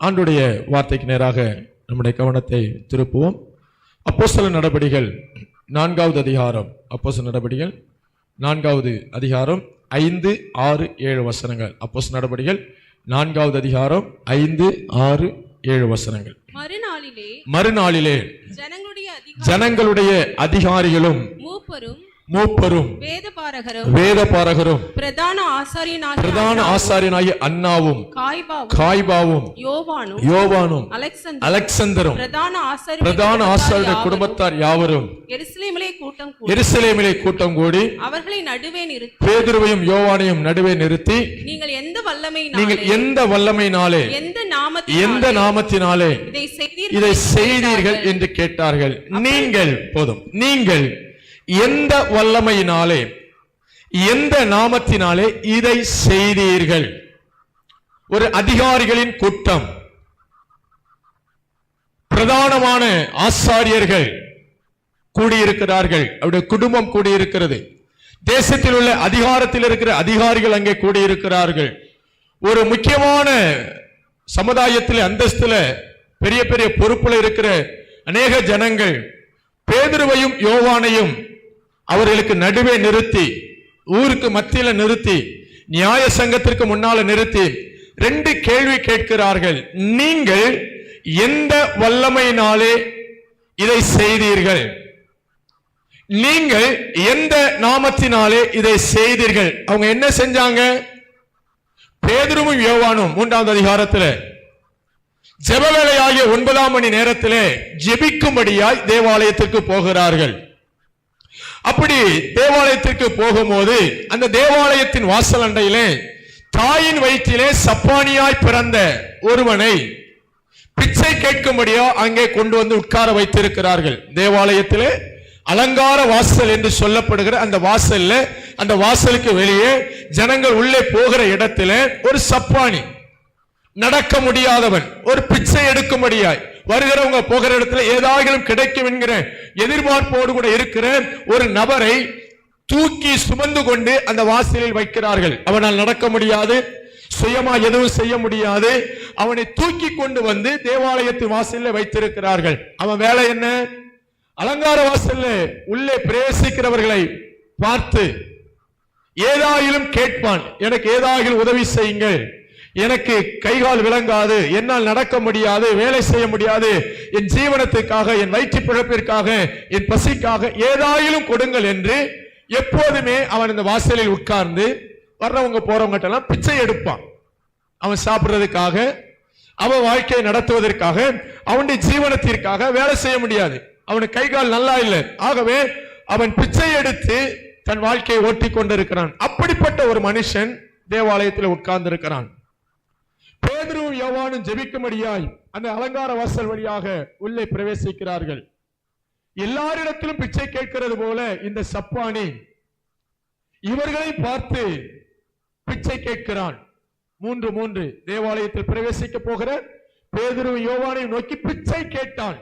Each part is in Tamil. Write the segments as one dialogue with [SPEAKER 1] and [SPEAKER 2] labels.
[SPEAKER 1] ஆண்டுடைய வார்த்தைக்கு நேராக நம்முடைய கவனத்தை திருப்புவோம். அப்போஸ்தலர் நடபடிகள் 4வது அதிகாரம். அப்போஸ்தலர் நடபடிகள் 4வது அதிகாரம் 5, 6, 7 வசனங்கள். அப்போஸ்தலர் நடபடிகள் 4வது அதிகாரம் 5, 6, 7 வசனங்கள். மறுநாளிலே ஜனங்களுடைய அதிகாரிகளும் மூப்பரும் வேதபாரகரும் பிரதான ஆசாரியனாகிய அன்னாவும் காய்பாவும் யோவானும் அலெக்சந்தரும் பிரதான ஆசாரிய குடும்பத்தார் யாவரும் எருசலேமிலே கூட்டம் கூடி அவர்களை நடுவே நிறுத்தி பேதுருவையும் யோவானையும் நடுவே நிறுத்தி நீங்கள் எந்த வல்லமையினாலே எந்த நாமத்தினாலே இதை செய்தீர்கள் என்று கேட்டார்கள். நீங்கள் எந்த வல்லமையினாலே எந்த நாமத்தினாலே இதை செய்தீர்கள்? ஒரு அதிகாரிகளின் கூட்டம், பிரதானமான ஆசாரியர்கள் கூடியிருக்கிறார்கள், அவருடைய குடும்பம் கூடியிருக்கிறது. தேசத்தில் உள்ள அதிகாரத்தில் இருக்கிற அதிகாரிகள் அங்கே கூடியிருக்கிறார்கள். ஒரு முக்கியமான சமுதாயத்தில் அந்தஸ்துல பெரிய பெரிய பொறுப்புல இருக்கிற அநேக ஜனங்கள் பேதுருவையும் யோவானையும் அவர்களுக்கு நடுவே நிறுத்தி, ஊருக்கு மத்தியில நிறுத்தி, நியாய சங்கத்திற்கு முன்னால நிறுத்தி 2 கேள்வி கேட்கிறார்கள். நீங்கள் எந்த வல்லமையினாலே இதை செய்தீர்கள்? நீங்கள் எந்த நாமத்தினாலே இதை செய்தீர்கள்? அவங்க என்ன செஞ்சாங்க? பேதுருவும் யோவானும் 3வது அதிகாரத்தில் ஜெப வேளையாகிய 9ஆம் மணி நேரத்திலே ஜெபிக்கும்படியாய் தேவாலயத்திற்கு போகிறார்கள். அப்படி தேவாலயத்திற்கு போகும்போது அந்த தேவாலயத்தின் வாசல் அண்டையிலே தாயின் வயிற்றிலே சப்பானியாய் பிறந்த ஒருவனை பிச்சை கேட்கும்படியா அங்கே கொண்டு வந்து உட்கார வைத்திருக்கிறார்கள். தேவாலயத்திலே அலங்கார வாசல் என்று சொல்லப்படுகிற அந்த வாசல்ல, அந்த வாசலுக்கு வெளியே ஜனங்கள் உள்ளே போகிற இடத்துல ஒரு சப்பானி, நடக்க முடியாதவன், ஒரு பிச்சை எடுக்கும்படியாய் வருகிறவங்க போகிற இடத்துல ஏதாவது கிடைக்கும் என்கிற எதிர்பார்ப்போடு கூட இருக்கிற ஒரு நபரை தூக்கி சுமந்து கொண்டு அந்த வாசலில் வைக்கிறார்கள். அவனால் நடக்க முடியாது, சுயமா எதுவும் செய்ய முடியாது. அவனை தூக்கி கொண்டு வந்து தேவாலயத்தின் வாசலில் வைத்திருக்கிறார்கள். அவன் வேலை என்ன? அலங்கார வாசல்ல உள்ளே பிரவேசிக்கிறவர்களை பார்த்து ஏதாயிலும் கேட்பான். எனக்கு ஏதாயிலும் உதவி செய்யுங்கள், எனக்கு கைகால் விளங்காது, என்னால் நடக்க முடியாது, வேலை செய்ய முடியாது, என் ஜீவனத்துக்காக, என் வயிற்று பிழப்பிற்காக, என் பசிக்காக ஏதாயிலும் கொடுங்கள் என்று எப்போதுமே அவன் இந்த வாசலில் உட்கார்ந்து வர்றவங்க போறவங்க எல்லாம் பிச்சை எடுப்பான். அவன் சாப்பிடுறதுக்காக, அவன் வாழ்க்கையை நடத்துவதற்காக, அவனுடைய ஜீவனத்திற்காக வேலை செய்ய முடியாது. அவனுக்கு கைகால் நல்லா இல்லை. ஆகவே அவன் பிச்சை எடுத்து தன் வாழ்க்கையை ஓட்டி கொண்டிருக்கிறான். அப்படிப்பட்ட ஒரு மனுஷன் தேவாலயத்தில் உட்கார்ந்து இருக்கிறான். பேதுருவும் யோவானும் ஜெபிக்கும்படியாய் அந்த அலங்கார வாசல் வழியாக உள்ளே பிரவேசிக்கிறார்கள். எல்லாரிடத்திலும் பிச்சை கேட்கிறது போல இந்த சப்பானி இவர்களை பார்த்து பிச்சை கேட்கிறான். 3 தேவாலயத்தில் பிரவேசிக்க போகிற பேதுருவும் யோவானையும் நோக்கி பிச்சை கேட்டான்,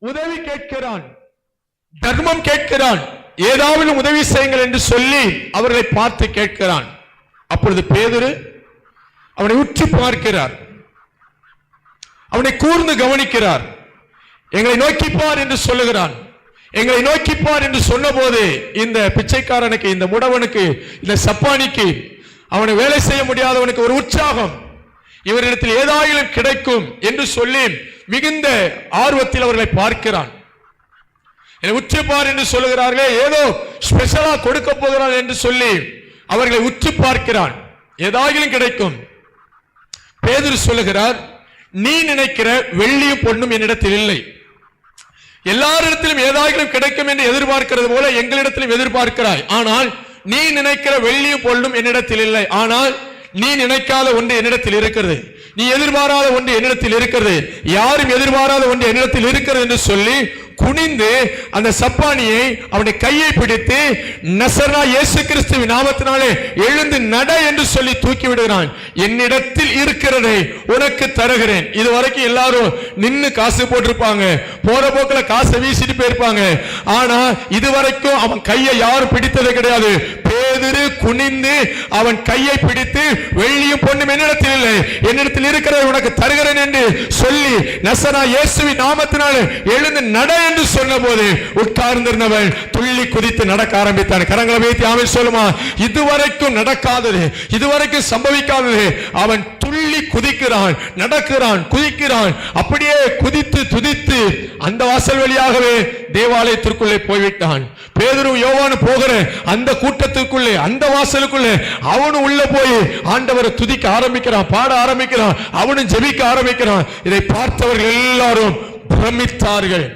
[SPEAKER 1] உதவி கேட்கிறான், தர்மம் கேட்கிறான், ஏதாவது உதவி செய்யுங்கள் என்று சொல்லி அவர்களை பார்த்து கேட்கிறான். அப்பொழுது பேதுரு அவனை உற்று பார்க்கிறார், அவனை கூர்ந்து கவனிக்கிறார். எங்களை நோக்கிப்பார் என்று சொல்லுகிறான். எங்களை நோக்கிப்பார் என்று சொன்ன போது இந்த பிச்சைக்காரனுக்கு, இந்த முடவனுக்கு, இந்த சப்பானிக்கு, அவனை வேலை செய்ய முடியாதவனுக்கு ஒரு உற்சாகம், இவரிடத்தில் ஏதாயிலும் கிடைக்கும் என்று சொல்லி மிகுந்த ஆர்வத்தில் அவர்களை பார்க்கிறான். உற்றுப்பார் என்று சொல்லுகிறார்களே, ஏதோ ஸ்பெஷலா கொடுக்க போகிறான் என்று சொல்லி அவர்களை உற்று பார்க்கிறான். ஏதாயிலும் கிடைக்கும். பேதுரு சொல்லுகிறார், நீ நினைக்கிற வெள்ளியும் பொன்னும் என்னிடத்தில் இல்லை. எல்லாரிடத்திலும் ஏதாயிலும் கிடைக்கும் என்று எதிர்பார்க்கிறது போல எங்களிடத்திலும் எதிர்பார்க்கிறாய். ஆனால் நீ நினைக்கிற வெள்ளியும் பொன்னும் என்னிடத்தில் இல்லை. ஆனால் நீ நினைக்காத ஒன்று என்னிடத்தில் இருக்கிறது, நீ எதிர்பாராத ஒன்று என்னிடத்தில் இருக்கிறது, யாரும் எதிர்பாராத ஒன்று என்னிடத்தில் இருக்கிறது என்று சொல்லி குனிந்து அந்த சப்பானியை அவனுடைய கையை பிடித்து நசரா இயேசு கிறிஸ்துவின் நாமத்தினாலே எழுந்து நட என்று சொல்லி தூக்கி விடுகிறான். என்னிடத்தில் இருக்கிறதை உனக்கு தருகிறேன். இதுவரைக்கும் எல்லாரும் நின்னு காசு போட்டிருப்பாங்க, போற போக்குல காசை வீசிட்டு போயிருப்பாங்க. ஆனா இதுவரைக்கும் அவன் கையை யாரும் பிடித்தது கிடையாது. பேதுரு குனிந்து அவன் கையை பிடித்து வெள்ளியும் பொன்னும் என்னிடத்தில் இல்லை, என்னிடத்தில் இருக்கிறதை உனக்கு தருகிறேன் என்று சொல்லி நசரா இயேசுவின் நாமத்தினாலே எழுந்து நட என்று சொன்னபோது உட்கார்ந்திருந்தவன் துள்ளி குதித்து நடக்க ஆரம்பித்தான். கரங்களை வைத்து ஆமென் சொல்லுமா. இதுவரைக்கும் நடக்காதது, இதுவரைக்கும் சம்பவிக்காதது, அவன் துள்ளி குதிக்கிறான், நடக்கிறான், குதிக்கிறான். அப்படியே குதித்து துதித்து அந்த வாசல் வழியாகவே தேவாலயத்திற்குள்ளே போய்விட்டான். பேதுரு யோவானு போகிற அந்த கூட்டத்திற்குள்ளே, அந்த வாசலுக்குள்ளே அவனும் உள்ள போய் ஆண்டவரை துதிக்க ஆரம்பிக்கிறான், பாட ஆரம்பிக்கிறான், அவனும் ஜெபிக்க ஆரம்பிக்கிறான். இதை பார்த்தவர்கள் எல்லாரும் பிரமித்தார்கள்.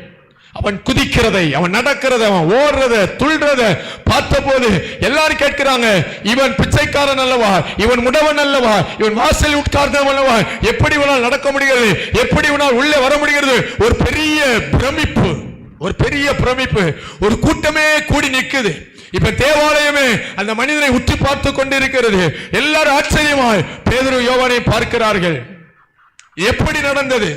[SPEAKER 1] அவன் குதிக்கிறதை, அவன் நடக்கிறதை, அவன் ஓடுறத, துள்றத பார்த்த போது எல்லாரும் கேட்கிறாங்க, இவன் பிச்சைக்காரன் அல்லவா, இவன் முடவன் அல்லவா, இவன் வாசல் உட்கார்ந்தவன் அல்லவா, எப்படி இவனால் நடக்க முடிகிறது, எப்படி இவனால் உள்ளே வர முடிகிறது? ஒரு பெரிய பிரமிப்பு, ஒரு பெரிய பிரமிப்பு. ஒரு கூட்டமே கூடி நிற்குது. இப்ப தேவாலயமே அந்த மனிதனை உற்று பார்த்து கொண்டிருக்கிறது. எல்லாரும் ஆச்சரியமாய் பேதுரு யோவானை பார்க்கிறார்கள். எப்படி நடந்தது?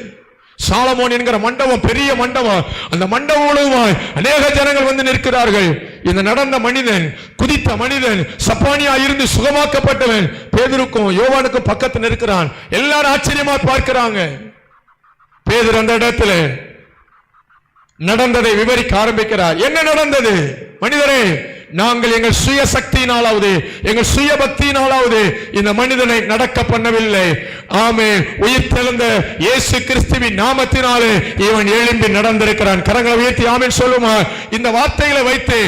[SPEAKER 1] சாலமோன் என்கிற மண்டபம், பெரிய மண்டபம், அந்த மண்டபம் முழுவதுமாய் அநேக ஜனங்கள் வந்து நிற்கிறார்கள். இந்த நடந்த மனிதன், குதித்த மனிதன், சப்பானியா இருந்து சுகமாக்கப்பட்டவன் பேதுருக்கும் யோவானுக்கும் பக்கத்தில் நிற்கிறான். எல்லாரும் ஆச்சரியமா பார்க்கிறாங்க. பேதுரு அந்த இடத்துல நடந்ததை விவரிக்க ஆரம்பிக்கிறார். என்ன நடந்தது? மனிதரே, நாங்கள் எங்கள் சுய சக்தியினாலாவது எங்கள் சுய பக்தியினாலாவது இந்த மனிதனை நடக்க பண்ணவில்லை. ஆமென். உயிர்த்தெழுந்த இயேசு கிறிஸ்துவின் நாமத்தினாலே இவன் எழும்பி நடந்திருக்கிறான். கரங்களை உயர்த்தி ஆமென் சொல்லுமா. இந்த வார்த்தைகளை வைத்து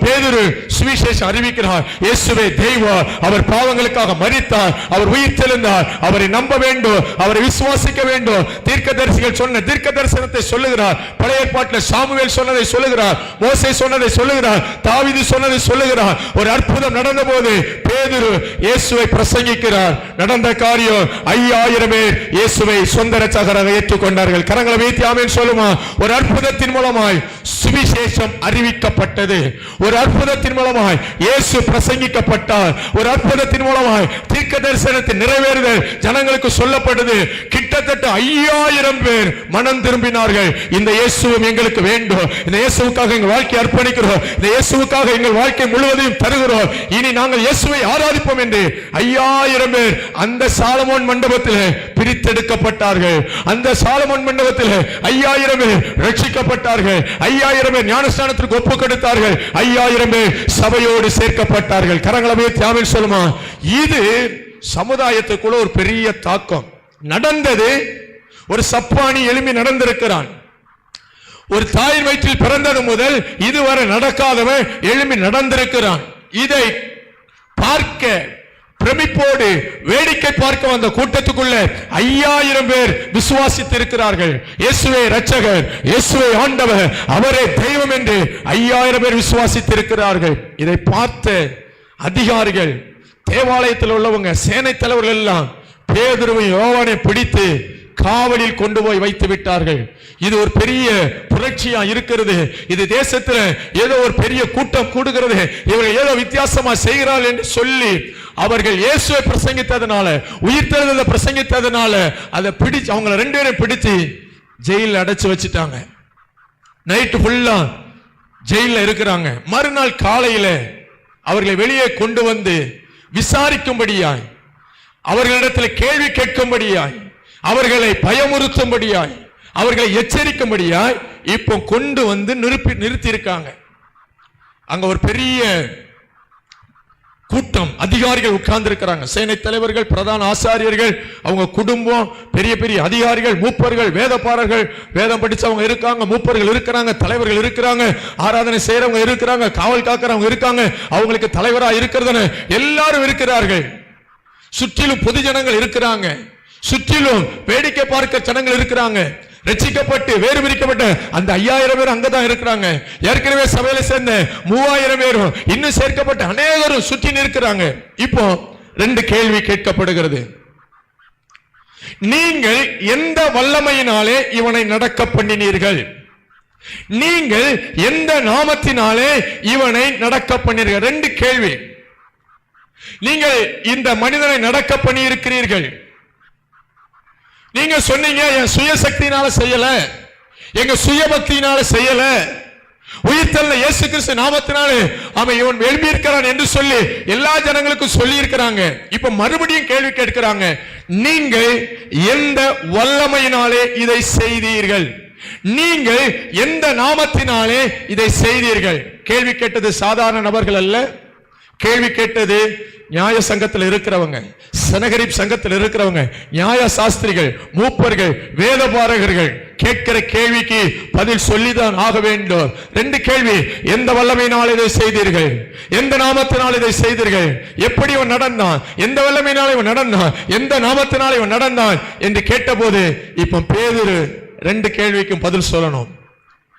[SPEAKER 1] பேதுரு சுவிசேஷம் அறிவிக்கிறார். இயேசுவே தெய்வம், அவர் பாவங்களுக்காக மரித்தார், அவர் உயிர் தெழுந்தார், அவரை நம்ப வேண்டும், அவரை விசுவாசிக்க வேண்டும். தீர்க்கதரிசிகள் சொன்ன தீர்க்க தரிசனத்தை சொல்லுகிறார். பழைய ஏற்பாட்டில் சாமுவேல் சொன்னதை சொல்லுகிறார், மோசே சொன்னதை சொல்லுகிறார், தாவீது சொன்னதை சொல்லுகிறார். ஒரு அற்புதம் நடந்த போது பேதுரு இயேசுவை பிரசங்கிக்கிறார். நடந்த காரியம் 5000 பேர் இயேசுவை சொந்த இரட்சகராக ஏற்றுக்கொண்டார்கள். கரங்களை வைத்து ஆமென் சொல்லுமா. ஒரு அற்புதத்தின் மூலமாய் சுவிசேஷம் அறிவிக்கப்பட்டது. ஒரு அற்புதத்தின் மூலமாய் இயேசு பிரசங்கிக்கப்பட்டார். ஒரு அற்புதத்தின் மூலமாய் தீர்க்க தரிசனத்தின் நிறைவேறுதல் ஜனங்களுக்கு சொல்லப்பட்டது. கிட்டத்தட்ட 5000 பேர் மனம் திரும்பினார்கள். இந்த இயேசுவும் எங்களுக்கு வேண்டும், இந்த இயேசுவுக்காக எங்கள் வாழ்க்கை அர்ப்பணிக்கிறோம், இந்த இயேசுவுக்காக எங்கள் வாழ்க்கை முழுவதையும் தருகிறோம், இனி நாங்கள் இயேசுவை ஆராதிப்போம் என்று 5000 பேர் அந்த சாலமோன் மண்டபத்தில் பிரித்தெடுக்கப்பட்டார்கள். அந்த சாலமோன் மண்டபத்தில் 5000 பேர் ரட்சிக்கப்பட்டார்கள். 5000 பேர் ஞானஸ்நானத்திற்கு ஒப்பு கொடுத்தார்கள். 5000 பேர் சபையோடு சேர்க்கப்பட்டார்கள். கரங்களை வைத்து ஆமென் சொல்லுமா. இது சமுதாயத்துக்குள்ள ஒரு பெரிய தாக்கம் நடந்தது. ஒரு சப்பானி எழும்பி நடந்திருக்கிறான். ஒரு தாயின் வயிற்றில் பிறந்தது முதல் இதுவரை நடக்காதவன் எழும்பி நடந்திருக்கிறான். இதை பார்க்க பிரமிப்போடு வேடிக்கை பார்க்க வந்த கூட்டத்துக்குள்ள 5000 பேர் விசுவாசித்திருக்கிறார்கள். இயேசுவே இரட்சகர், இயேசுவே ஆண்டவர், அவரே தெய்வம் என்று 5000 பேர் விசுவாசித்திருக்கிறார்கள். இதை பார்த்த அதிகாரிகள், தேவாலயத்தில் உள்ளவங்க, சேனை தலைவர்கள் எல்லாம் பேதுருவை யோவானை பிடித்து காவலில் கொண்டு போய் வைத்து விட்டார்கள். இது ஒரு பெரிய புரட்சியா இருக்கிறது. இது தேசத்தில் ஏதோ ஒரு பெரிய கூட்டம் கூடுகிறது, இவர்கள் ஏதோ வித்தியாசமா செய்கிறார்கள் என்று சொல்லி அவர்கள் இயேசுவை பிரசங்கித்ததனால, உயிர்த்தெழுதலை பிரசங்கித்ததனால அதை பிடிச்சு அவங்களை 2 பேரும் பிடிச்சு ஜெயில அடைச்சு வச்சுட்டாங்க. நைட்டு ஃபுல்லா ஜெயில இருக்கிறாங்க. மறுநாள் காலையில அவர்களை வெளியே கொண்டு வந்து விசாரிக்கும்படியாய், அவர்களிடத்தில் கேள்வி கேட்கும்படியாய், அவர்களை பயமுறுத்தும்படியாய், அவர்களை எச்சரிக்கும்படியாய் இப்போ கொண்டு வந்து நிறுத்தி இருக்காங்க. அங்க ஒரு பெரிய கூட்டம் அதிகாரிகள் உட்கார்ந்து இருக்கிறாங்க. சேனை தலைவர்கள், பிரதான ஆசாரியர்கள், அவங்க குடும்பம், பெரிய பெரிய அதிகாரிகள், மூப்பர்கள், வேதபாரர்கள், வேதம் படிச்சவங்க இருக்காங்க, மூப்பர்கள் இருக்கிறாங்க, தலைவர்கள் இருக்கிறாங்க, ஆராதனை செய்யறவங்க இருக்கிறாங்க, காவல் காக்கிறவங்க இருக்காங்க, அவங்களுக்கு தலைவரா இருக்கிறதுன்னு எல்லாரும் இருக்கிறார்கள். சுற்றிலும் பொது ஜனங்கள் இருக்கிறாங்க, சுற்றிலும் வேடிக்கை பார்க்க ஜனங்கள் இருக்கிறாங்க. ரட்சிக்கப்பட்டு வேறு பிரிக்கப்பட்ட அந்த 5000 பேர் அங்கதான் இருக்கிறாங்க. ஏற்கனவே சபையில சேர்ந்த 3000 பேரும் இன்னும் சேர்க்கப்பட்ட அநேகரும் சுற்றி நிற்கிறாங்க. இப்போ 2 கேள்வி கேட்கப்படுகிறது. நீங்கள் எந்த வல்லமையினாலே இவனை நடக்க பண்ணினீர்கள்? நீங்கள் எந்த நாமத்தினாலே இவனை நடக்க பண்ணீர்கள்? 2 கேள்வி. நீங்கள் இந்த மனிதனை நடக்க பண்ணி இருக்கிறீர்கள். நீங்க சொன்னீங்க, என் சுய சக்தியினால செய்யல, எங்க சுய பக்தியினால செய்யல, உயிர்த்தெழுந்த இயேசு கிறிஸ்து நாமத்தினாலே அவன் இவன் எழுப்பி இருக்கிறான் என்று சொல்லி எல்லா ஜனங்களுக்கும் சொல்லி இருக்கிறாங்க. இப்ப மறுபடியும் கேள்வி கேட்கிறாங்க, நீங்கள் எந்த வல்லமையினாலே இதை செய்தீர்கள்? நீங்கள் எந்த நாமத்தினாலே இதை செய்தீர்கள்? கேள்வி கேட்டது சாதாரண நபர்கள் அல்ல. கேள்வி கேட்டது நியாய சங்கத்தில் இருக்கிறவங்க, சனகரிப் சங்கத்தில் இருக்கிறவங்க, நியாய சாஸ்திரிகள், மூப்பர்கள், வேதபாரகர்கள். கேட்கிற கேள்விக்கு பதில் சொல்லிதான் ஆக வேண்டும். 2 கேள்வி. எந்த வல்லமையினால் இதை செய்தீர்கள்? எந்த நாமத்தினால் இதை செய்தீர்கள்? எப்படி இவன் நடந்தான்? எந்த வல்லமையினால் இவன் நடந்தான்? எந்த நாமத்தினால் இவன் நடந்தான் என்று கேட்டபோது இப்ப பேதுரு 2 கேள்விக்கும் பதில் சொல்லணும்.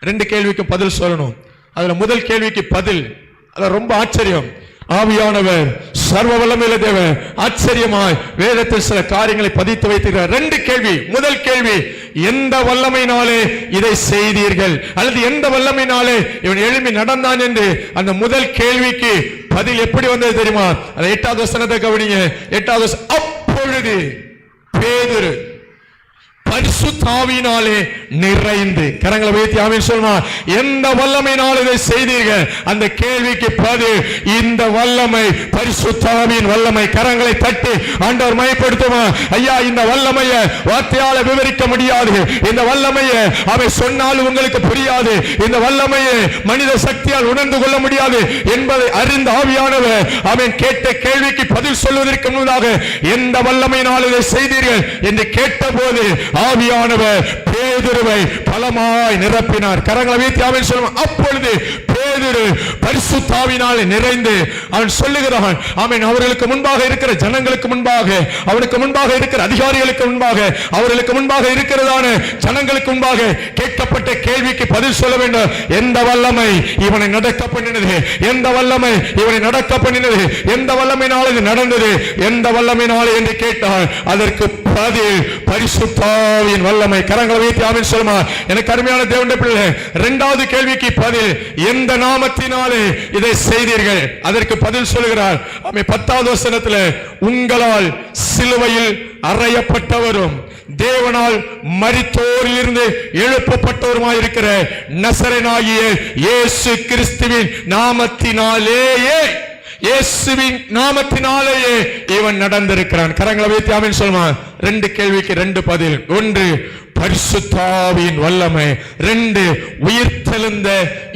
[SPEAKER 1] 2 கேள்விக்கும் பதில் சொல்லணும். அதுல முதல் கேள்விக்கு பதில், அது ரொம்ப ஆச்சரியம். ஆவியானவர் சர்வ வல்லமையுள்ள தேவன் ஆச்சரியமாய் வேதத்தில் சில காரியங்களை பதித்து வைத்திருக்கிறார். 2 கேள்வி. முதல் கேள்வி, எந்த வல்லமையினாலே இதை செய்தீர்கள்? அல்லது எந்த வல்லமையினாலே இவன் எழும்பி நடந்தான் என்று அந்த முதல் கேள்விக்கு பதில் எப்படி வந்தது தெரியுமா? அந்த 8வது வசனத்தை கவனிங்க. 8வது வசனம், அப்பொழுது பேதுரு பரிசுத்த ஆவியினாலே நிறைந்து. கரங்களை வைத்து ஆமென் சொல்லுமா. எந்த வல்லமையினால் இதை செய்தீர்கள்? அந்த கேள்விக்கு பதில், இந்த வல்லமை பரிசுத்த ஆவியின் வல்லமை. கரங்களை தட்டி ஆண்டவர் மயப்படுத்துமா. ஐயா, இந்த வல்லமையை வார்த்தையால விவரிக்க முடியாது. இந்த வல்லமையை அவை சொன்னால் உங்களுக்கு புரியாது. இந்த வல்லமையை மனித சக்தியால் உணர்ந்து கொள்ள முடியாது என்பதை அறிந்த ஆவியானவர் அவன் கேட்ட கேள்விக்கு பதில் சொல்வதற்கு முன்னதாக எந்த வல்லமையினால் இதை செய்தீர்கள் என்று கேட்டபோது ஆவியானவர் பேதுருவை பலமாய் நிரப்பினார். கரங்களை வைத்து ஆமென் சொல்லுவோம். அப்பொழுது பேதுரு பரிசுத்த ஆவியினாலே நிறைந்து அவன் சொல்லுகிறான், ஆமென், அவர்களுக்கு முன்பாக இருக்கிற ஜனங்களுக்கு முன்பாக, அவனுக்கு முன்பாக இருக்கிற அதிகாரிகளுக்கு முன்பாக, அவர்களுக்கு முன்பாக இருக்கிறதான ஜனங்களுக்கு முன்பாக கேட்கப்பட்ட கேள்விக்கு பதில் சொல்ல வேண்டும். எந்த வல்லமை இவனை நடக்க பண்ணினது? எந்த வல்லமை இவனை நடக்க பண்ணினது? எந்த வல்லமையினால் இது நடந்தது? எந்த வல்லமையினால் என்று கேட்டால் அதற்கு பதில் பரிசுத்த ஆவியின் வல்லமை. கரங்களை வைத்து ஆமென் சொல்லுமா. எனக்கு அருமையான தேவனுடைய பிள்ளை, 2வது கேள்விக்கு பதில், எந்த நாமத்தினாலே இதை செய்தீர்கள்? அதற்கு பதில் சொல்கிறார். 10வது வசனத்தில், உங்களால் சிலுவையில் அறையப்பட்டவரும் தேவனால் மரித்தோரில் இருந்து எழுப்பப்பட்டவருமாயிருக்கிற நசரேயனாகிய இயேசு கிறிஸ்துவின் நாமத்தினாலேயே, இயேசுவின் நாமத்தினாலேயே இவன் நடந்திருக்கிறான். கரங்களை வைத்து ஆமென் சொல்லுமா. 2 கேள்விக்கு 2 பதில். 1 பரிசுத்த ஆவியின் வல்லமை, 2 உயிர்த்தெழுந்த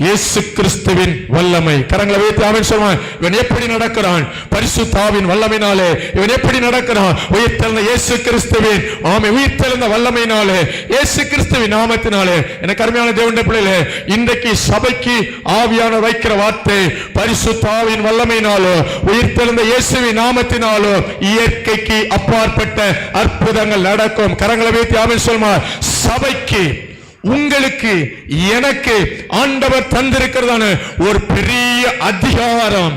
[SPEAKER 1] இயேசு கிறிஸ்துவின் வல்லமை. கரங்களை வைத்து ஆமென் சொல்லுமா. இவன் எப்படி நடக்கிறான்? பரிசுத்த ஆவியின் வல்லமையினாலே. இவன் எப்படி நடக்கிறான்? உயிர்த்தெழுந்த இயேசு கிறிஸ்துவின் உயிர்த்தெழுந்த வல்லமையினாலே, இயேசு கிறிஸ்துவின் நாமத்தினாலே. எனக்கு அருமையான தேவனுடைய பிள்ளைகளே, இன்றைக்கு சபைக்கு ஆவியானவர் வைக்கிற வார்த்தை பரிசுத்த ஆவியின் வல்லமையினாலோ உயிர்த்தெழுந்த இயேசுவின் நாமத்தினாலோ இயற்கைக்கு அப்பாற்பட்ட அற்புதங்கள் நடக்கும். கரங்களை வைத்து ஆமென் சொல்லுமா. சபைக்கு, உங்களுக்கு, எனக்கு ஆண்டவர் தந்திருக்கிறதான ஒரு பெரிய அதிகாரம்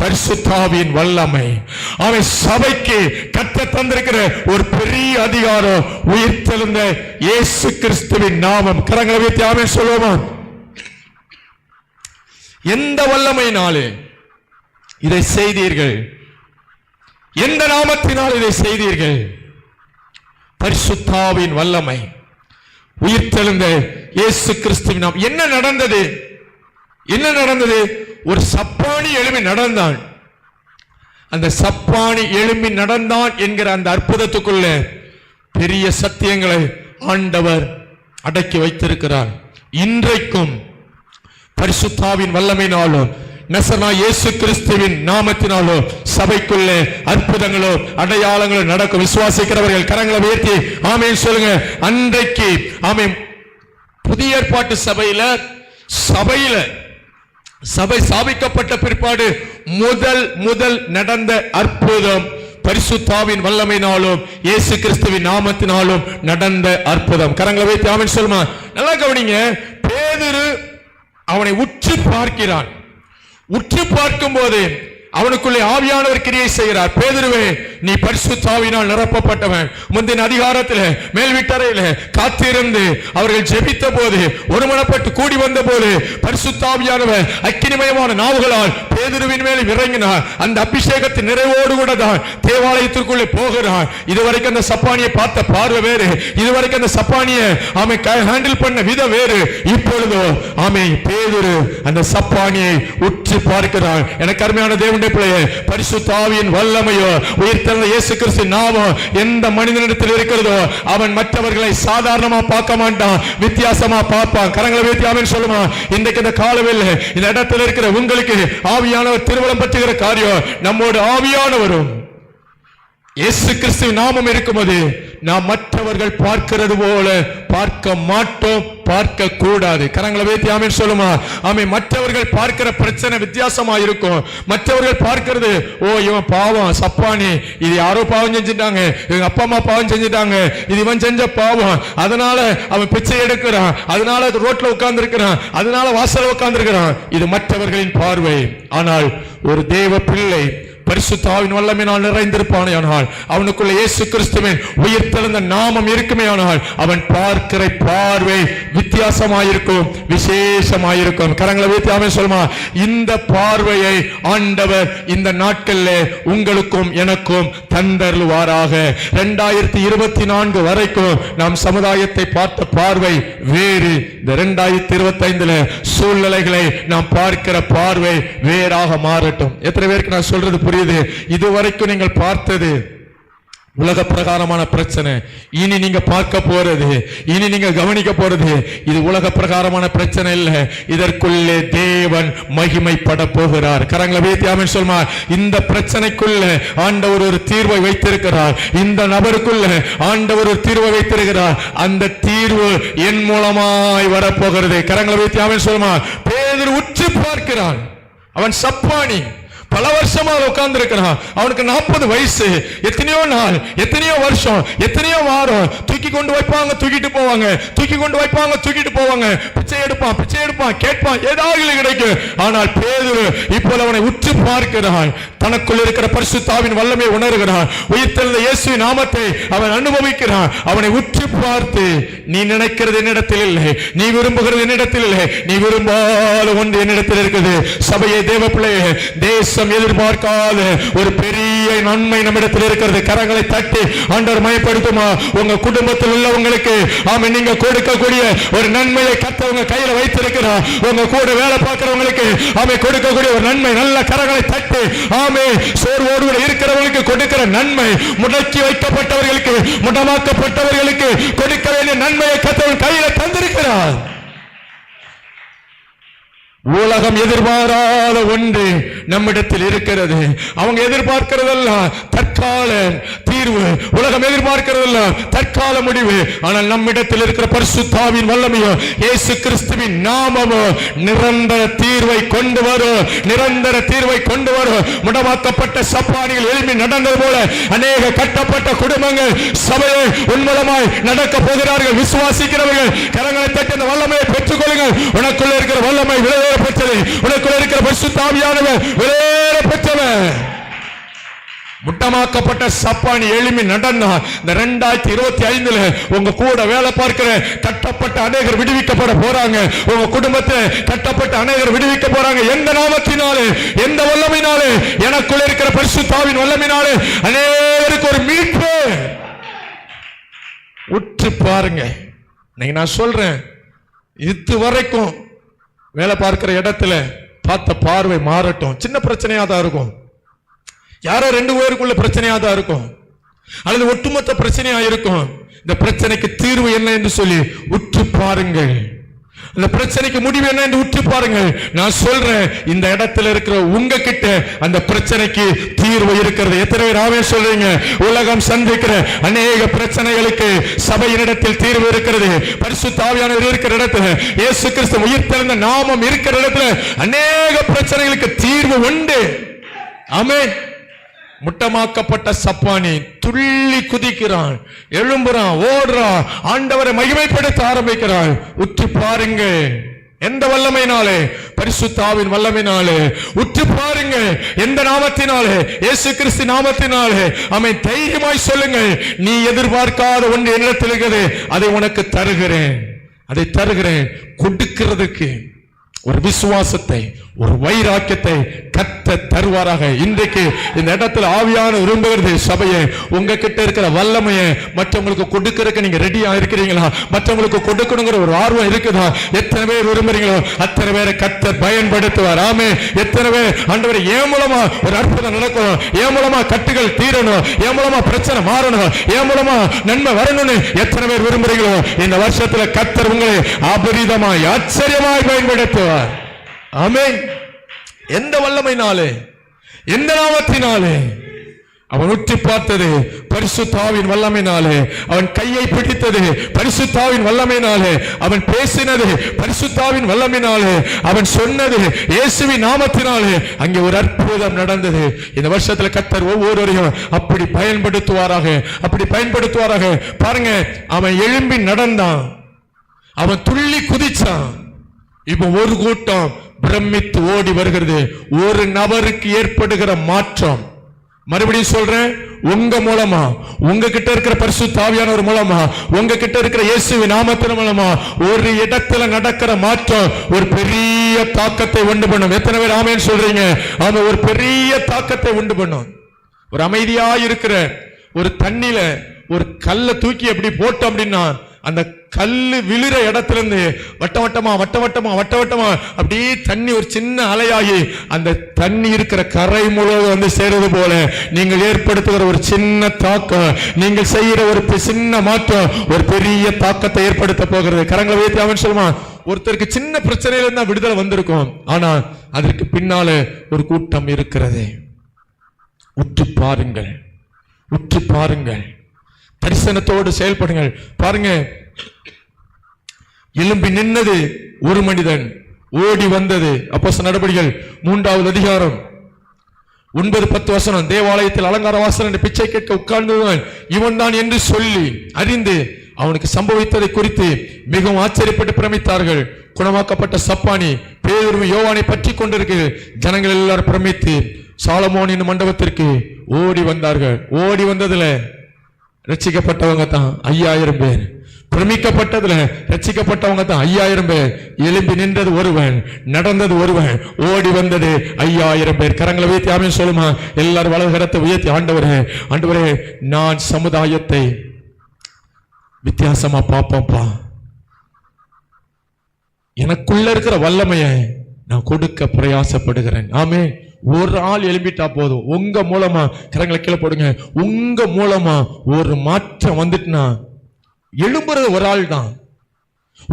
[SPEAKER 1] பரிசுத்த ஆவியின் வல்லமை. அவன் சபைக்கு கத்த தந்திருக்கிற ஒரு பெரிய அதிகாரம் உயிர்த்தெழுந்த இயேசு கிறிஸ்துவின் நாமம். கரங்களை வைத்து ஆமென் சொல்லுவோமா. எந்த வல்லமையினாலே இதை செய்தீர்கள்? எந்த நாமத்தினால் இதை செய்தீர்கள்? பரிசுத்த ஆவியின் வல்லமை, உயிர்த்தெழுந்த இயேசு கிறிஸ்துவின் நாமம். என்ன நடந்தது? என்ன நடந்தது? ஒரு சப்பானி எழும்பி நடந்தான். அந்த சப்பானி எழும்பி நடந்தான் என்கிற அந்த அற்புதத்துக்குள்ள பெரிய சத்தியங்களை ஆண்டவர் அடக்கி வைத்திருக்கிறார். இன்றைக்கும் பரிசுத்த ஆவியின் வல்லமையினாலும் நசரேயனாகிய இயேசு கிறிஸ்துவின் நாமத்தினாலோ சபைக்குள்ளே அற்புதங்களோ அடையாளங்களோ நடக்கும். விசுவாசிக்கிறவர்கள் கரங்களை உயர்த்தி ஆமென் சொல்லுங்க. அன்றைக்கு ஆமென், புதிய ஏற்பாட்டு சபையில சபை ஸ்தாபிக்கப்பட்ட பிற்பாடு முதல் நடந்த அற்புதம் பரிசுத்த ஆவியின் வல்லமையினாலும் இயேசு கிறிஸ்துவின் நாமத்தினாலும் நடந்த அற்புதம். கரங்களை வைத்து ஆமென் சொல்லுமா. நல்லா கவனிங்க. பேதுரு அவனை உற்று பார்க்கிறான். உற்று பார்க்கும் போது அவனுக்குள்ளே ஆவியானவர் கிரியை செய்கிறார். பேதுருவே, நீ பரிசுத்த ஆவியினால் நிரப்பப்பட்டவன். முந்தின அதிகாரத்தில் மேல் வீட்டறையில் காத்திருந்து அவர்கள் ஜெபித்த போது, ஒருமனப்பட்டு கூடி வந்த போது, பரிசுத்த ஆவியானவர் அக்கினிமயமான நாவுகளால் பேதுருவின் மேல் இறங்கினார். அந்த அபிஷேகத்தின் நிறைவோடு கூட தான் தேவாலயத்திற்குள்ளே போகிறார். இதுவரைக்கும் அந்த சப்பானியை பார்த்த பார்வை வேறு, இதுவரைக்கும் அந்த சப்பானியை ஆமை ஹேண்டில் பண்ண விதம் வேறு. இப்பொழுதோ ஆமை பேதுரு அந்த சப்பானியை உற்று பார்க்கிறார். எனக்கு அருமையான தேவனுடைய பிள்ளையே, பரிசுத்த ஆவியின் வல்லமையோ உயிர்த்தெழுந்த இயேசு கிறிஸ்துவின் நாமம் எந்த மனிதனிடத்தில் இருக்கிறதோ அவன் மற்றவர்களை சாதாரணமா பார்க்க மாட்டான், வித்தியாசமா பார்ப்பான். கரங்களை உயர்த்தி ஆமென் சொல்லுமா. இன்றைக்கு இந்த காலவில் இந்த இடத்தில் இருக்கிற உங்களுக்கு ஆவியானவர் திருவலம் பற்றுகிற காரியம், நம்மோடு ஆவியானவரும் இயேசு கிறிஸ்துவின் நாமம் இருக்கும்போது நாம் மற்றவர்கள் பார்க்கிறது போல பார்க்க மாட்டோம், பார்க்க கூடாது. கரங்களை வைத்து ஆமென் சொல்லுமா. ஆமென். மற்றவர்கள் பார்க்கிற பிரச்சனை வித்தியாசமா இருக்கும். மற்றவர்கள் பார்க்கிறது, ஓ இவன் பாவம் சப்பானி, இது யாரோ பாவம் செஞ்சுட்டாங்க, இவங்க அப்பா அம்மா பாவம் செஞ்சுட்டாங்க, இது இவன் செஞ்ச பாவம், அதனால அவன் பிச்சை எடுக்கிறான், அதனால ரோட்ல உட்கார்ந்து இருக்கிறான், அதனால வாசல்ல உட்கார்ந்து இருக்கிறான். இது மற்றவர்களின் பார்வை. ஆனால் ஒரு தேவ பிள்ளை பரிசுத்த ஆவியின் வல்லமையினால் நிறைந்திருப்பானேயானால், அவனுக்குள்ள இயேசு கிறிஸ்துவின் உயிர்த்தெழுந்த நாமம் இருக்குமேயானால், அவன் பார்க்கிற பார்வை வித்தியாசமாயிருக்கும், விசேஷமாயிருக்கும். கரங்களை வைத்து ஆமென் சொல்லுமா. இந்த பார்வையை ஆண்டவர் இந்த நாட்களில் உங்களுக்கும் எனக்கும் தந்தருளுவாராக. 2024 வரைக்கும் நாம் சமுதாயத்தை பார்த்த பார்வை வேறு. இந்த 2025 சூழ்நிலைகளை நாம் பார்க்கிற பார்வை வேறாக மாறட்டும். எத்தனை பேருக்கு நான் சொல்றது புரியுது? இதுவரைக்கும் நீங்கள் பார்த்தது உலக பிரகாரமான பிரச்சனை. இனி நீங்க பார்க்க போறது, இனி நீங்க கவனிக்க போறது, இது உலக பிரகாரமான பிரச்சனை இல்ல. இதற்குள்ளே தேவன் மகிமைப்பட போகிறார். கரங்களை வைத்து ஆமென் சொல்லுமா. இந்த பிரச்சனைக்குள்ள ஆண்டவர் ஒரு தீர்வை வைத்திருக்கிறார். இந்த நபருக்குள்ள ஆண்டவர் ஒரு தீர்வை வைத்திருக்கிறார். அந்த தீர்வு என் மூலமாய் வரப்போகிறது. கரங்களை வைத்து ஆமென் சொல்லுமா. பேதுரு உற்று பார்க்கிறான். அவன் சப்பானி, பல வருஷமா உட்கார்ந்து இருக்கிறான். அவனுக்கு 40 வயசு. எத்தனையோ நாள், எத்தனையோ வருஷம், எத்தனையோ வாரம் தூக்கி கொண்டு வைப்பாங்க, தூக்கிட்டு போவாங்க, தூக்கி கொண்டு வைப்பாங்க, தூக்கிட்டு போவாங்க. பிச்சை எடுப்பான், பிச்சை எடுப்பான், கேட்பான், ஏதாவது கிடைக்கும். ஆனால் பேதுரு இப்போது அவனை உற்று பார்க்கிறான். தனக்குள் இருக்கிற பரிசுத்த ஆவியின் வல்லமையை உணர்கிறான். உயிர்த்தெழுந்த இயேசுவின் நாமத்தை அவன் அனுபவிக்கிறான். அவனை உற்று பார்த்து, நீ நினைக்கிறது என்னிடத்தில் இல்லை, நீ விரும்புகிறது என்னிடத்தில் இல்லை, நீ விரும்பாத ஒன்று என்னிடத்தில் இருக்குது. சபையை, தேவ பிள்ளையே, தேசம் எதிர்பார்க்காத ஒரு பெரிய நன்மை நம்மிடத்தில் இருக்கிறது. கரங்களை தட்டி ஆண்டவர் மயப்படுத்துமா. உங்க குடும்பத்தில் உள்ளவங்களுக்கு ஆமென் நீங்க கொடுக்கக்கூடிய ஒரு நன்மையை கர்த்தர் உங்க கையில வைத்திருக்கிறார். உங்க கூட வேலை பார்க்கிறவங்களுக்கு ஆமென் கொடுக்கக்கூடிய ஒரு நன்மை. நல்ல கரங்களை தட்டி ஆமென். சோர்வோடு இருக்கிறவங்களுக்கு கொடுக்கிற நன்மை, முடக்கி வைக்கப்பட்டவர்களுக்கு, முடமாக்கப்பட்டவர்களுக்கு கொடுக்க வேண்டிய நன்மையை கர்த்தர் கையில தந்திருக்கிறார். உலகம் எதிர்பாராத ஒன்று நம்மிடத்தில் இருக்கிறது. அவங்க எதிர்பார்க்கிறதெல்லாம் தற்கால தீர்வு, உலகம் எதிர்பார்க்கிறதெல்லாம் தற்கால முடிவு. ஆனால் நம்மிடத்தில் இருக்கிற பரிசுத்த ஆவியின் வல்லமையோ இயேசு கிறிஸ்துவின் நாமமோ நிரந்தர தீர்வை கொண்டு வரும், நிரந்தர தீர்வை கொண்டு வரும். முடமாக்கப்பட்ட சப்பானிகள் எழுப்பி நடந்தது போல அநேக கட்டப்பட்ட குடும்பங்கள் சபையை உன்மூலமாய் நடக்க போகிறார்கள். விசுவாசிக்கிறவர்கள் கரங்களை தட்டி அந்த வல்லமையை பெற்றுக் கொள்ளுங்கள். உனக்குள்ள இருக்கிற வல்லமை விளையாட பெற்றது, உனக்குள்ள இருக்கிற பரிசுத்த ஆவியானவர் விளையாட பெற்றவர். முட்டமாக்கப்பட்ட சப்பானி எழுப்பி நடந்தா இந்த 2025 உங்க கூட வேலை பார்க்கிற கட்டப்பட்ட அநேகர் விடுவிக்கப்பட போறாங்க. உங்க குடும்பத்தில் கட்டப்பட்ட அநேகர் விடுவிக்க போறாங்க. எந்த நாமத்தினாலே, எந்த வல்லமையினாலே? எனக்குள்ள இருக்கிற பரிசுத்த ஆவியின் வல்லமையினாலே அநேகருக்கு ஒரு மீட்பு. உற்று பாருங்க. நான் சொல்றேன், இதுவரைக்கும் வேலை பார்க்கிற இடத்துல பார்த்த பார்வை மாறட்டும். சின்ன பிரச்சனையா தான் இருக்கும், யாரோ 2 பேருக்குள்ள பிரச்சனையா தான் இருக்கும், அல்லது ஒட்டுமொத்த பிரச்சனையா இருக்கும். இந்த பிரச்சனைக்கு தீர்வு என்ன என்று சொல்லி உற்று பாருங்கள். இந்த பிரச்சனைக்கு முடிவு என்ன என்று உற்று பாருங்கள். நான் சொல்றேன், இந்த இடத்துல இருக்கிற உங்ககிட்ட அந்த பிரச்சனைக்கு தீர்வு இருக்கிறது. எத்தனை பேர் ஆமென் சொல்றீங்க? உலகம் சந்திக்கிற அநேக பிரச்சனைகளுக்கு சபையினிடத்தில் தீர்வு இருக்கிறது. பரிசுத்த ஆவியானவர் இருக்கிற இடத்துல, இயேசு கிறிஸ்து உயிர்த்தெழுந்த நாமம் இருக்கிற இடத்துல அநேக பிரச்சனைகளுக்கு தீர்வு உண்டு. ஆமென். முட்டமாக்கப்பட்ட சப்பானி துள்ளி குதிக்கிறான், எழும்புறான், ஓடுறான், ஆண்டவரை மகிமைப்படுத்த ஆரம்பிக்கிறான். உற்று பாருங்க. எந்த வல்லமையினாலே? பரிசுத்த ஆவியின் வல்லமையினாலே. உற்று பாருங்க, எந்த நாமத்தினாலே? இயேசு கிறிஸ்து நாமத்தினாலே. ஆமென். தைரியமாய் சொல்லுங்கள், நீ எதிர்பார்க்காத ஒன்று என்னிடத்தில் இருக்கிறது, அதை உனக்கு தருகிறேன், அதை தருகிறேன். கொடுக்கிறதுக்கு ஒரு விசுவாசத்தை, ஒரு வைராக்கியத்தை கர்த்தர் தருவாராக. இன்றைக்கு இந்த இடத்துல ஆவியான விரும்புகிறது, சபையை உங்ககிட்ட இருக்கிற வல்லமையை மற்றவங்களுக்கு கொடுக்கறதுக்கு நீங்க ரெடியா இருக்கிறீங்களா? மற்றவங்களுக்கு கொடுக்கணுங்கிற ஒரு ஆர்வம் இருக்குதா? எத்தனை பேர் விரும்புறீங்களோ அத்தனை பேரை கர்த்தர் பயன்படுத்துவார். ஆமே. எத்தனை பேர் ஆண்டவரே என் மூலமா ஒரு அற்புதம் நடக்கணும், என் மூலமா கட்டுகள் தீரணும், என் மூலமா பிரச்சனை மாறணும், என் மூலமா நன்மை வரணும்னு எத்தனை பேர் விரும்புறீங்களோ இந்த வருஷத்துல கர்த்தர் உங்களை அபரிதமாய் ஆச்சரியமாய் பயன்படுத்துவார். ஆமென். எந்த வல்லமையினாலே? எந்த நாமத்தினாலே? அவன் உற்று பார்த்தது பரிசுத்த ஆவியின் வல்லமையினாலே. அவன் கையை பிடித்தது பரிசுத்த ஆவியின் வல்லமையினாலே. அவன் பேசினது பரிசுத்த ஆவியின் வல்லமையினாலே. அவன் சொன்னது இயேசுவின் நாமத்தினாலே. அங்கே ஒரு அற்புதம் நடந்தது. இந்த வருஷத்துல கர்த்தர் ஒவ்வொருவரையும் அப்படி பயன்படுத்துவாராக, அப்படி பயன்படுத்துவாராக. பாருங்க, அவன் எழும்பி நடந்தான், அவன் துள்ளி குதிச்சான். இப்ப ஒரு கூட்டம் பிரமித்து ஓடி வருகிறது. ஒரு நபருக்கு ஏற்படுகிற மாற்றம், மறுபடியும் சொல்றேன், உங்க மூலமா, உங்ககிட்ட இருக்கிற பரிசுத்த ஆவியானவர் மூலமா, உங்ககிட்ட இருக்கிற இயேசுவின் நாமத்தின் மூலமா ஒரு இடத்துல நடக்கிற மாற்றம் ஒரு பெரிய தாக்கத்தை உண்டு பண்ணும். எத்தனை பேர் ஆமென் சொல்றீங்க? ஆமா, ஒரு பெரிய தாக்கத்தை உண்டு பண்ணும். ஒரு அமைதியா இருக்கிற ஒரு தண்ணியில ஒரு கல்லை தூக்கி எப்படி போட்டோம் அப்படின்னா, அந்த கல்லு விழுற இடத்துல இருந்து வட்ட வட்டமா வட்ட வட்டமா வட்ட வட்டமா அப்படியே தண்ணி ஒரு சின்ன அலையாகி அந்த தண்ணி இருக்கிற கரை முழுவதும் வந்து சேருவது போல நீங்கள் ஏற்படுத்துகிற ஒரு சின்ன தாக்கம், நீங்கள் செய்யற ஒரு சின்ன மாற்றம் ஒரு பெரிய தாக்கத்தை ஏற்படுத்த போகிறது. கரங்களை வைத்து அவன் சொல்லுவான், ஒருத்தருக்கு சின்ன பிரச்சனையில இருந்தா விடுதலை வந்திருக்கும், ஆனா அதற்கு பின்னால ஒரு கூட்டம் இருக்கிறது. உற்று பாருங்கள், உற்று பாருங்கள், தரிசனத்தோடு செயல்படுங்கள். பாருங்க, எழும்பி நின்னது ஒரு மனிதன், ஓடி வந்தது. அப்போஸ்தலர் நடபடிகள் 3வது அதிகாரம் 9-10 வசனம். தேவாலயத்தில் அலங்கார வாசல் என்று பிச்சை கேட்க உட்கார்ந்தவன் இவன் தான் என்று சொல்லி அறிந்து அவனுக்கு சம்பவித்ததை குறித்து மிகவும் ஆச்சரியப்பட்டு பிரமித்தார்கள். குணமாக்கப்பட்ட சப்பானி பேதுரு யோவானை பற்றி கொண்டிருக்கிறது. ஜனங்கள் எல்லாரும் பிரமித்து சாலமோனின் மண்டபத்திற்கு ஓடி வந்தார்கள். ஓடி வந்ததுல ரட்சிக்கப்பட்டவங்க தான் 5000 பேர். பிரமிக்கப்பட்டதுல ரட்சிக்கப்பட்டவங்க தான் 5000 பேர். எழும்பி நின்றது ஒருவன், நடந்தது ஒருவன், ஓடி வந்தது 5000 பேர். கரங்களை உயர்த்தி ஆமென் சொல்லுமா. எல்லாரும் வலதுகரத்தை உயர்த்தி, ஆண்டவரே, ஆண்டவரே, நான் சமுதாயத்தை வித்தியாசமா பார்ப்போம்ப்பா. எனக்குள்ள இருக்கிற வல்லமையை நான் கொடுக்க பிரயாசப்படுகிறேன். ஆமே. ஒரு ஆள் எழும்பிட்டா போதும். உங்க மூலமா, கரங்களை கீழே போடுங்க, உங்க மூலமா ஒரு மாற்றம் வந்துட்டுனா, எழும்புறது ஒரு ஆள் தான்.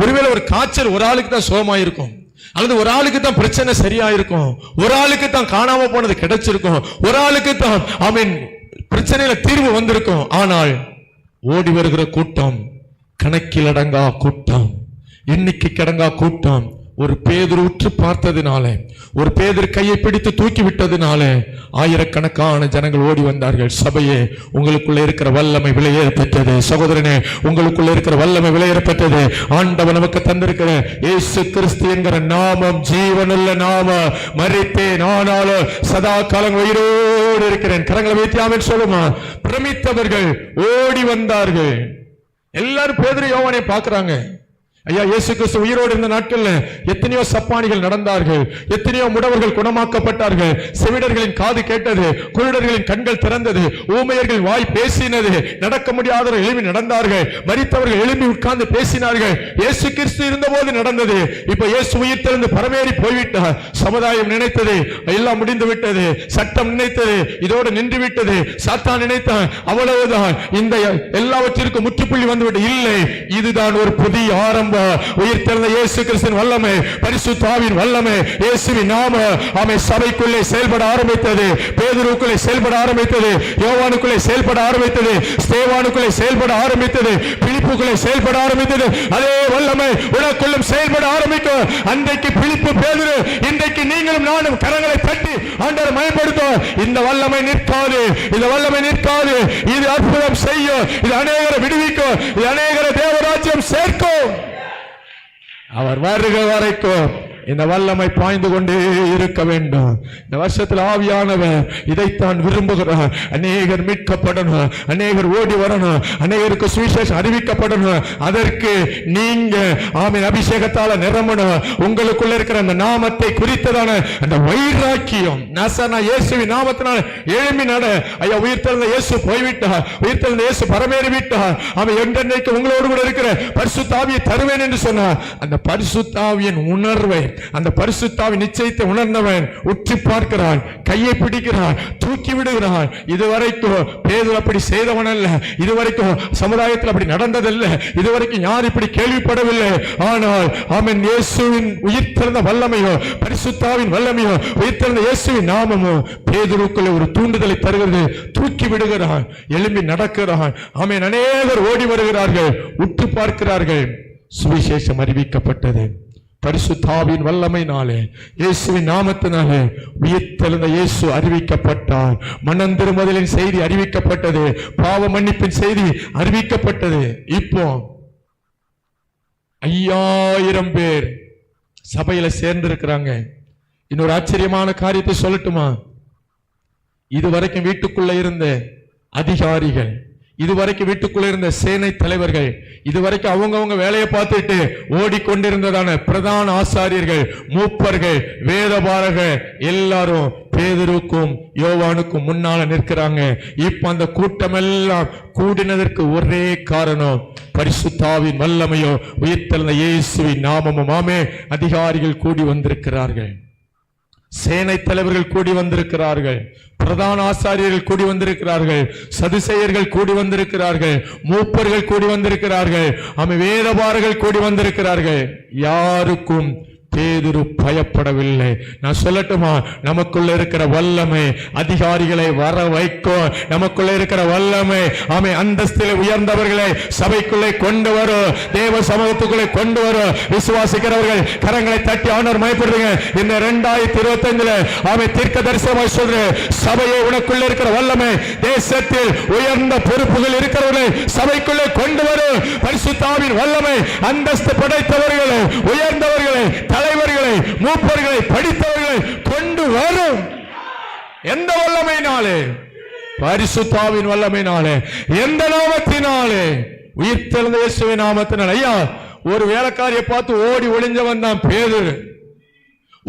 [SPEAKER 1] ஒருவேளை ஒரு காய்ச்சல் ஒரு ஆளுக்கு தான் சுகமாயிருக்கும், அல்லது ஒரு ஆளுக்கு தான் பிரச்சனை சரியா இருக்கும், ஒரு ஆளுக்கு தான் காணாம போனது கிடைச்சிருக்கும், ஒரு ஆளுக்கு தான் ஆமீன் பிரச்சனையில தீர்வு வந்திருக்கும். ஆனால் ஓடி வருகிற கூட்டம் கணக்கில் அடங்கா கூட்டம், எண்ணிக்கை கடங்கா கூட்டம். ஒரு பேதுரு உற்று பார்த்ததினால, ஒரு பேதுரு கையை பிடித்து தூக்கி விட்டதினால ஆயிரக்கணக்கான ஜனங்கள் ஓடி வந்தார்கள். சபையே, உங்களுக்குள்ள இருக்கிற வல்லமை விலையேறப்பட்டது. சகோதரனே, உங்களுக்குள்ள இருக்கிற வல்லமை விலையேறப்பட்டது. ஆண்டவர் நமக்கு தந்திருக்கிற இயேசு கிறிஸ்து என்கிற நாமம் ஜீவனுள்ள நாமம். மரித்தேன், ஆனாலும் சதா காலம் உயிரோடு இருக்கிறேன். கரங்களை வைத்து ஆமென் சொல்லுமா. பிரமித்தவர்கள் ஓடி வந்தார்கள். எல்லாரும் பேதுரு யோவானை பார்க்கிறாங்க. ஐயா, இயேசு கிறிஸ்து உயிரோடு இருந்த நாட்கள்ல எத்தனையோ சப்பானிகள் நடந்தார்கள், எத்தனையோ முடவர்கள் குணமாக்கப்பட்டார்கள், செவிடர்களின் காது கேட்டது, குருடர்களின் கண்கள் திறந்தது, ஊமையர்கள் வாய் பேசினது, நடக்க முடியாதவர்கள் எழுப்பி நடந்தார்கள், மரித்தவர்கள் எழுப்பி உட்கார்ந்து பேசினார்கள். இயேசு கிறிஸ்து இருந்தபோது நடந்தது. இப்ப இயேசு உயிர் திறந்து பரமேறி போய்விட்டார். சமுதாயம் நினைத்தது எல்லாம் முடிந்து விட்டது, சட்டம் நினைத்தது இதோடு நின்று விட்டது, சாத்தான் நினைத்தான் அவ்வளவுதான், இந்த எல்லாவற்றிற்கும் முற்றுப்புள்ளி வந்துவிட்டது. இல்லை, இதுதான் ஒரு புதிய ஆரம்பம். உயிர் தெழுந்த இயேசு கிறிஸ்துவின் வல்லமை, பரிசுத்த ஆவியின் வல்லமை, இயேசுவின் நாமம் ஆமென் சபைக்குள்ளே செயல்பட ஆரம்பித்தது. பேதுருவுக்குள்ளே செயல்பட ஆரம்பித்தது, யோவானுக்குள்ளே செயல்பட ஆரம்பித்தது, ஸ்தேவானுக்குள்ளே செயல்பட ஆரம்பித்தது, பிலிப்புக்குள்ளே செயல்பட ஆரம்பித்தது. அதே வல்லமை உனக்குள்ளும் செயல்பட ஆரம்பிக்கும். அன்றைக்கு பிலிப்பு, பேதுரு, இன்றைக்கு நீங்களும் நானும் கரங்களை தட்டி ஆண்டவரை மயப்படுத்தும். இந்த வல்லமை நிற்காது, இந்த வல்லமை நிற்காது. இது அற்புதம் செய்யும், இது அநேகரை விடுவிக்கும், இது அநேகரை தேவராஜ்யம் சேர்க்கும். அவர் வருகிற வரைக்கும் இந்த வல்லமை பாய்ந்து கொண்டே இருக்க வேண்டும். இந்த வருஷத்தில் ஆவியானவர் இதைத்தான் விரும்புகிறார். அநேகர் மீட்கப்படணும், அநேகர் ஓடி வரணும், அநேகருக்கு சுவிசேஷம் அறிவிக்கப்படணும். அதற்கு நீங்க ஆமென் அபிஷேகத்தால நிரம்பணும். உங்களுக்குள்ள இருக்கிற அந்த நாமத்தை குறித்ததான அந்த வைராக்கியம், நசனா இயேசுவின் நாமத்தினால எழும்பி நட. ஐயா, உயிர்த்தெழுந்த இயேசு போய்விட்டார், உயிர்த்தெழுந்த இயேசு பரமேறி விட்டார். அவன் என்றென்றைக்கு உங்களோடு கூட இருக்கிற பரிசுத்த ஆவியை தருவேன் என்று சொன்னார். அந்த பரிசுத்த ஆவியின் உணர்வை, அந்த பரிசுத்த ஆவியின் நிச்சயத்தை உணர்ந்தவன் உற்று பார்க்கிறான், கையை பிடிக்கிறான், தூக்கி விடுகிறான். இதுவரைக்கும் பேதுரு அப்படி செய்தவன் அல்ல, இதுவரைக்கும் சமுதாயத்தில் அப்படி நடந்ததல்ல, இதுவரைக்கும் யார் இப்படி கேள்விப்படவில்லை. ஆனால் ஆமென் இயேசுவின் உயிர்த்தெழுந்த வல்லமையோ, பரிசுத்த ஆவியின் வல்லமையோ, உயிர்த்தெழுந்த இயேசுவின் நாமமோ பேதுருக்குள்ள ஒரு தூண்டுதலை தருகிறது. தூக்கி விடுகிறான், எழும்பி நடக்கிறான். ஆமென். அநேகர் ஓடி வருகிறார்கள், உற்று பார்க்கிறார்கள். சுவிசேஷம் அறிவிக்கப்பட்டது. பரிசுத்த ஆவியின் வல்லமையினாலே, இயேசுவின் நாமத்தினாலே உயிர்த்தெழுந்த இயேசு அறிவிக்கப்பட்டார். மனம் திரும்புதலின் செய்தி அறிவிக்கப்பட்டது, பாவ மன்னிப்பின் செய்தி அறிவிக்கப்பட்டது. இப்போ 5000 பேர் சபையில சேர்ந்திருக்கிறாங்க. இன்னொரு ஆச்சரியமான காரியத்தை சொல்லட்டுமா? இதுவரைக்கும் வீட்டுக்குள்ள இருந்த அதிகாரிகள், இதுவரைக்கும் வீட்டுக்குள்ள இருந்த சேனை தலைவர்கள், இதுவரைக்கும் அவங்கவங்க வேலையை பார்த்துட்டு ஓடிக்கொண்டிருந்ததான பிரதான ஆசாரியர்கள், மூப்பர்கள், வேதபாரகர் எல்லாரும் பேதுருக்கும் யோவானுக்கும் முன்னால நிற்கிறாங்க. இப்ப அந்த கூட்டம் எல்லாம் கூடினதற்கு ஒரே காரணம் பரிசுத்த ஆவியின் வல்லமையோ, உயிர்த்தெழுந்த இயேசுவின் நாமமும். ஆமே. அதிகாரிகள் கூடி வந்திருக்கிறார்கள், சேனை தலைவர்கள் கூடி வந்திருக்கிறார்கள், பிரதான ஆசாரியர்கள் கூடி வந்திருக்கிறார்கள், சதுசேயர்கள் கூடி வந்திருக்கிறார்கள், மூப்பர்கள் கூடி வந்திருக்கிறார்கள், வேதபாரகர்கள் கூடி வந்திருக்கிறார்கள். யாருக்கும் பேதுரு பயப்படவில்லை. நான் சொல்லட்டுமா? நமக்குள்ள இருக்கிற வல்லமை அதிகாரிகளை வர வைக்கும். நமக்குள்ள இருக்கிற வல்லமை அந்தஸ்தில் உயர்ந்தவர்களை சபைக்குள்ளே கொண்டு வரும், தேவ சமூகத்துக்குள்ளே கொண்டு வரும். விசுவாசிக்கிறவர்கள் கரங்களை தட்டி ஆண்டவர் மயப்படுறீங்க. இந்த 2025 தீர்க்க தரிசனமாய் சொல்றேன், சபையை உனக்குள்ள இருக்கிற வல்லமை தேசத்தில் உயர்ந்த பொறுப்புகள் இருக்கிறவர்களை சபைக்குள்ளே கொண்டு வரும். பரிசுத்த ஆவியின் வல்லமை அந்தஸ்து படைத்தவர்களை, உயர்ந்தவர்களை, தலைவர்களை, மூப்பர்களை, படித்தவர்களை கொண்டு வரும். எந்த வல்லமையினாலே? பரிசுத்த ஆவியின் வல்லமையினாலே. எந்த நாமத்தினாலே? உயிர்த்தெழுந்த இயேசுவின் நாமத்தினாலே. ஐயா, ஒரு வேலைக்காரியை பார்த்து ஓடி ஒளிஞ்சவன் தான் பேதுரு.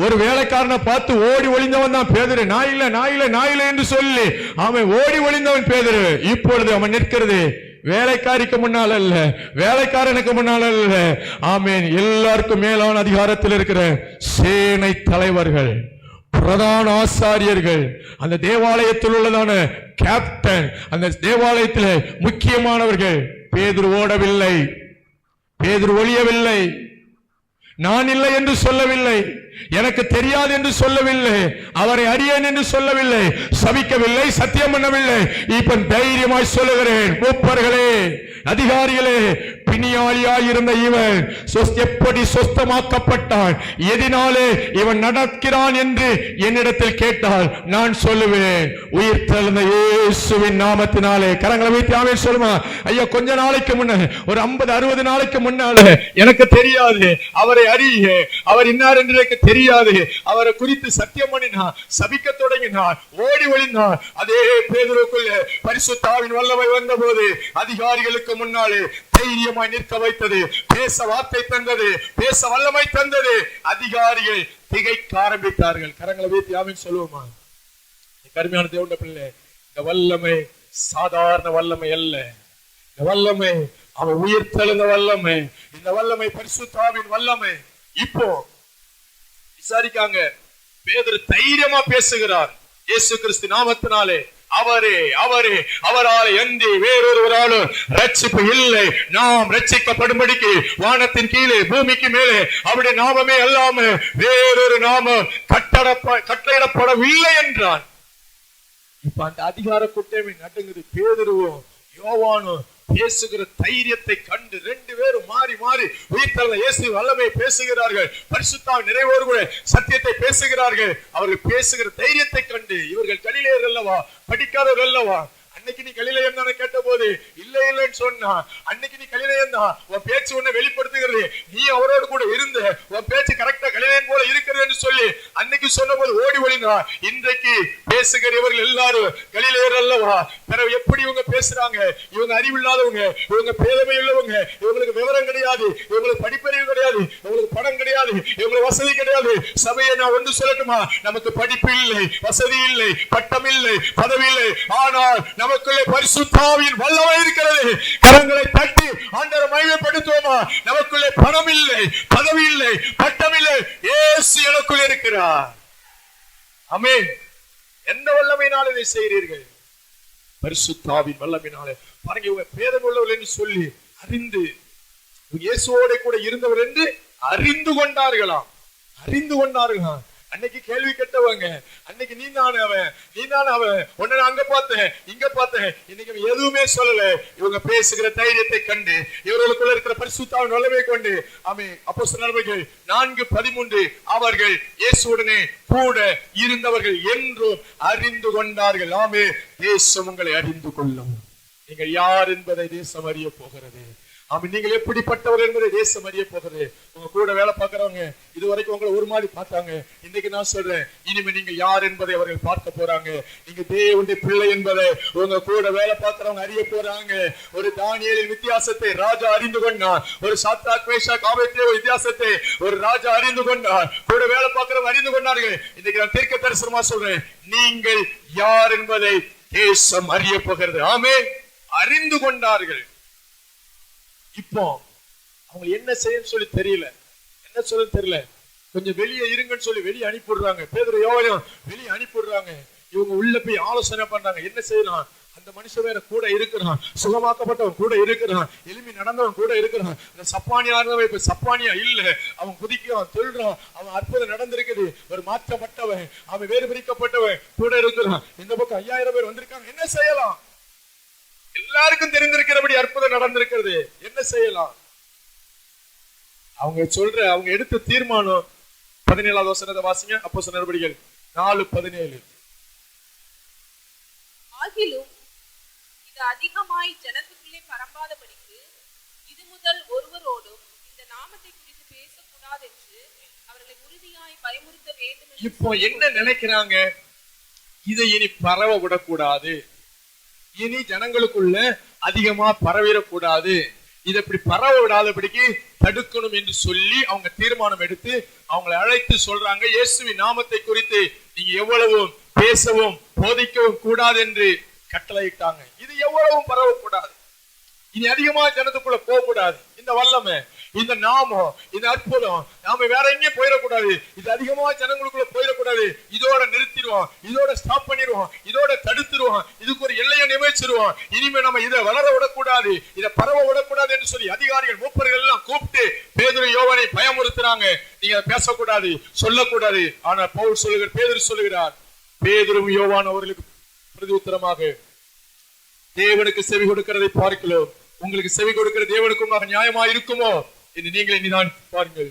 [SPEAKER 1] ஒரு வேலைக்காரனை பார்த்து ஓடி ஒளிந்தவன் தான் பேதுரு. நாயில நாயில நாயில என்று சொல்லி அவன் ஓடி ஒளிந்தவன் பேதுரு. இப்பொழுது அவன் நிற்கிறது வேலைக்காரிக்கு முன்னால் அல்ல, வேலைக்காரனுக்கு முன்னால் அல்ல. ஆமேன். எல்லாருக்கும் மேலான அதிகாரத்தில் இருக்கிற சேனை தலைவர்கள், பிரதான ஆசாரியர்கள், அந்த தேவாலயத்தில் உள்ளதான கேப்டன், அந்த தேவாலயத்தில் முக்கியமானவர்கள். பேதுரு ஓடவில்லை, பேதுரு ஒளியவில்லை, நான் இல்லை என்று சொல்லவில்லை, எனக்கு தெரியாது என்று சொல்லவில்லை, அவரை அறியேன் என்று சொல்லவில்லை, சபிக்கவில்லை, சத்தியம் பண்ணவில்லை. இப்ப தைரியமாய் சொல்லுகிறேன், மூப்பர்களே, அதிகாரிகளே, பிணியாளியாய் இருந்த இவன் எப்படி சொஸ்தமாக்கப்பட்டான், எதினாலே இவன் நடக்கிறான் என்று என்னிடத்தில் கேட்டால் நான் சொல்லுவேன், உயிர்த்தெழுந்த இயேசுவின் நாமத்தினாலே. கரங்களை வைத்து ஆமென் சொல்லுமா? ஐயா, கொஞ்ச நாளைக்கு முன்ன, ஒரு 50-60 நாளைக்கு முன்னாலே எனக்கு தெரியாது, அவரை அறிய, அவர் இன்னார் என்று எனக்கு தெரியாது, அவரை குறித்து சத்தியம் பண்ணினா, சபிக்க தொடங்கினார், ஓடி ஒளிந்தார். அதே பேதுருக்குள்ள பரிசுத்த ஆவியின் வல்லமை வந்த போது அதிகாரிகளுக்கு முன்னாலே தைரியமாய் நிற்க வைத்தது, பேச வார்த்தை தந்தது, பேச வல்லமை தந்தது. அதிகாரிகள் திகைக்க ஆரம்பித்தார்கள். கரங்களை வைத்து ஆமென் சொல்லுவோமா? கருமையான தேவனுடைய பிள்ளை, இந்த வல்லமை சாதாரண வல்லமை அல்ல. இந்த வல்லமை அவன் உயிர்த்தெழுந்த வல்லமை. இந்த வல்லமை பரிசுத்த ஆவியின் வல்லமை. இப்போ விசாரிக்காங்க, பேதுரு தைரியமா பேசுகிறார். இயேசு கிறிஸ்து நாமத்தினாலே அவரே அவரே அவரால் எந்தி வேறொருவராலும் ரட்சிப்பு இல்லை. நாம் ரட்சிக்கப்படும்படிக்கு வானத்தின் கீழே பூமிக்கு மேலே அவருடைய நாமமே அல்லாம வேறொரு நாமம் கட்டளையிடப்படவில்லை என்றான். இப்ப அந்த அதிகார கூட்டமே நடுங்குது. பேதுருவும் யோவானும் பேசுகிற தைரியத்தை கண்டு 2 பேரும் மாறி மாறி உயிர்த்தெழுந்த இயேசு வல்லமை பேசுகிறார்கள். பரிசுத்த நிறைவோடு கூட சத்தியத்தை பேசுகிறார்கள். அவர்கள் பேசுகிற தைரியத்தை கண்டு, இவர்கள் கலிலேயர் அல்லவா, படிக்காதவர்கள் அல்லவா, அன்னைக்கு நீ கலிலேயன் தானே கேட்ட போது இல்லைன்னு சொன்னா. அன்னைக்கு நீ கலிலேயன் தான், உன் பேச்சு உன்னை வெளிப்படுத்துகிறது, நீ அவரோடு கூட இருந்த, உன் பேச்சு கரெக்டா கலிலேயன் போல இருக்கிறது என்று சொல்லி அன்னைக்கு சொன்ன போது ஓடி ஒளினா. இன்றைக்கு பேசுகிறவர்கள் எல்லாரும் கலிலேயர் அல்லவா? பிறகு எப்படி இவங்க பேசுறாங்க? இவங்க அறிவில்லாதவங்க, இவங்க பேதமை உள்ளவங்க, இவங்களுக்கு விவரம் கிடையாது, இவங்களுக்கு படிப்பறிவு கிடையாது, இவங்களுக்கு பணம் கிடையாது, இவங்களுக்கு வசதி கிடையாது. சபையை நான் ஒன்று சொல்லட்டுமா? நமக்கு படிப்பு இல்லை, வசதி இல்லை, பட்டம் இல்லை, பதவி இல்லை, ஆனால் நமக்குள்ளே பரிசுத்த ஆவியின் வல்லமை இருக்கிறது. கரங்களை தட்டி ஆண்டவரை மகிமைப்படுத்துவோமா? நமக்குள்ளே பணம் இல்லை, பதவி இல்லை, பட்டம் இல்லை, இயேசு எனக்குள்ளே இருக்கிறார். ஆமென். எந்த வல்லமையினால் இதை செய்கிறீர்கள்? பரிசுத்த ஆவியின் வல்லமையினாலே. பாருங்க, இவங்க பேதம் உள்ளவர்கள் என்று சொல்லி அறிந்து இயேசுவோட கூட இருந்தவர் என்று அறிந்து கொண்டார்களாம். அன்னைக்கு கேள்வி கேட்டவங்க, அன்னைக்கு நீ தானே அவன், உன்னை அங்க பார்த்தேன், இங்க பார்த்தேன். இன்னைக்கு எதுவுமே சொல்லல. இவங்க பேசுகிற தைரியத்தை கண்டு, இவர்களுக்குள்ள இருக்கிற பரிசுத்த ஆவியின் வல்லமையை கொண்டு, ஆமென். அப்போஸ்தலர் நடவடிக்கைகள் 4:13 அவர்கள் இயேசுவுடனே கூட இருந்தவர்கள் என்றும் அறிந்து கொண்டார்கள். ஆமென். தேசம் உங்களை அறிந்து கொள்ளும். நீங்கள் யார் என்பதை தேசம் அறிய போகிறது. நீங்கள் எப்படிப்பட்டவர் என்பதை தேசம் அறிய போகிறது. உங்க கூட வேலை பார்க்கிறவங்க இதுவரைக்கும் உங்களை ஒரு மாதிரி பார்த்தாங்க. இன்னைக்கு நான் சொல்றேன், இனிமே நீங்க யார் என்பதை அவர்கள் பார்க்க போறாங்க. நீங்க தேவனுடைய பிள்ளை என்பதை உங்க கூட வேலை பார்க்கிறவங்க அறிய போறாங்க. ஒரு தானியேலின் வித்தியாசத்தை ராஜா அறிந்து கொண்டார். ஒரு சாத்ராக் மேஷாக் ஆபேத்நேகோ வித்தியாசத்தை ஒரு ராஜா அறிந்து கொண்டார். கூட வேலை பார்க்கிறவங்க அறிந்து கொண்டார்கள். இன்னைக்கு நான் தீர்க்க தரிசனமா சொல்றேன், நீங்கள் யார் என்பதை தேசம் அறிய போகிறது. ஆமென். அறிந்து கொண்டார்கள். இப்போ அவங்க என்ன செய்யன்னு சொல்லி தெரியல, என்ன சொல்ல தெரியல. கொஞ்சம் வெளியே இருங்கன்னு சொல்லி வெளியே அனுப்பிடுறாங்க. பேதுரு யோவானையும் வெளியே அனுப்பிடுறாங்க. இவங்க உள்ள போய் ஆலோசனை பண்றாங்க, என்ன செய்யலாம். அந்த மனுஷன் வேற கூட இருக்கிறான், சுகமாக்கப்பட்டவன் கூட இருக்கிறான், எலும்பி நடந்தவன் கூட இருக்கிறான். இந்த சப்பானியா இருந்தவன் இப்ப சப்பானியா இல்ல, அவன் குதிக்கிறான், சொல்றான், அவன் அற்புதம் நடந்திருக்குது, ஒரு மாற்றப்பட்டவன், அவன் வேறு பிரிக்கப்பட்டவன் கூட இருக்கிறான். இந்த பக்கம் 5000 பேர் வந்திருக்காங்க. என்ன செய்யலாம்? எல்லாருக்கும் தெரிந்திருக்கிறபடி அற்புதம் நடந்திருக்கிறது. என்ன செய்யலாம்? அவங்க எடுத்த தீர்மானம் 17வது வசனத்தை வாசிங்க. அப்போஸ்தலர் நடவடிக்கைகள் 4:17.
[SPEAKER 2] ஆகிலும் இது அதிகமாய் ஜனத்துக்குள்ளே பரம்பாதபடிக்கு இது முதல் ஒருவரோடும் இந்த நாமத்தை குறித்து பேசக்கூடாது என்று அவர்களை உறுதியாய் பயமுறுத்த வேண்டும்.
[SPEAKER 1] இப்போ என்ன நினைக்கிறாங்க? இதை இனி பரவ விடக்கூடாது, இனி ஜனங்களுக்குள்ள அதிகமா பரவிடக்கூடாது, இதை இப்படி பரவ விடாதபடிக்கு தடுக்கணும் என்று சொல்லி அவங்க தீர்மானம் எடுத்து அவங்களை அழைத்து சொல்றாங்க, இயேசுவின் நாமத்தை குறித்து நீங்க எவ்வளவும் பேசவும் போதிக்கவும் கூடாது என்று கட்டளையிட்டாங்க. இது எவ்வளவும் பரவக்கூடாது, இனி அதிகமா ஜனத்துக்குள்ள போகக்கூடாது. இந்த வல்லமை, இந்த நாமம், இந்த அற்புதம் நாம வேற எங்கேயும் போயிடக்கூடாது. இது அதிகமா ஜனங்களுக்குள்ள போயிடக்கூடாது. இதோட நிறுத்திடுவோம், இதோட ஸ்டாப் பண்ணிடுவோம், இதோட தடுத்துருவோம், இதுக்கு ஒரு எல்லையை நியமிச்சிருவோம். இனிமே நம்ம இதை வளர விடக்கூடாது, இதை பரவ விடக்கூடாது என்று சொல்லி அதிகாரிகள் மூப்பர்கள் எல்லாம் கூப்பிட்டு பேதுரு யோவானை பயமுறுத்துறாங்க. நீங்க அதை பேசக்கூடாது, சொல்லக்கூடாது. ஆனா பவுல் சொல்லுகிறார், பேதுரு சொல்லுகிறார், பேதுரு யோவான் அவர்களுக்கு பிரதியுத்தரமாக, தேவனுக்கு செவி கொடுக்கிறதை பார்க்கலாம், உங்களுக்கு செவி கொடுக்கிற தேவனுக்கும் நியாயமா இருக்குமோ என்று நீங்கள் இனிதான் பாருங்கள்.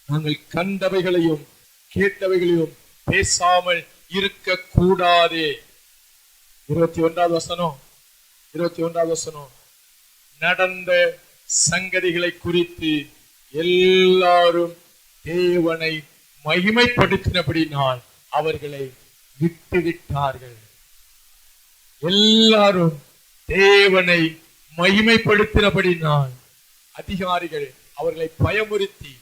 [SPEAKER 1] நாங்கள் கண்டவைகளையும் கேட்டவைகளையும் பேசாமல் இருக்க கூடாதே. 21வது வசனம், நடந்த சங்கதிகளை குறித்து எல்லாரும் தேவனை மகிமைப்படுத்தினபடினால் அவர்களை விட்டுவிட்டார்கள். எல்லாரும் தேவனை மகிமைப்படுத்தினபடினால் அதிகாரிகள் அவர்களை பயமுறுத்தி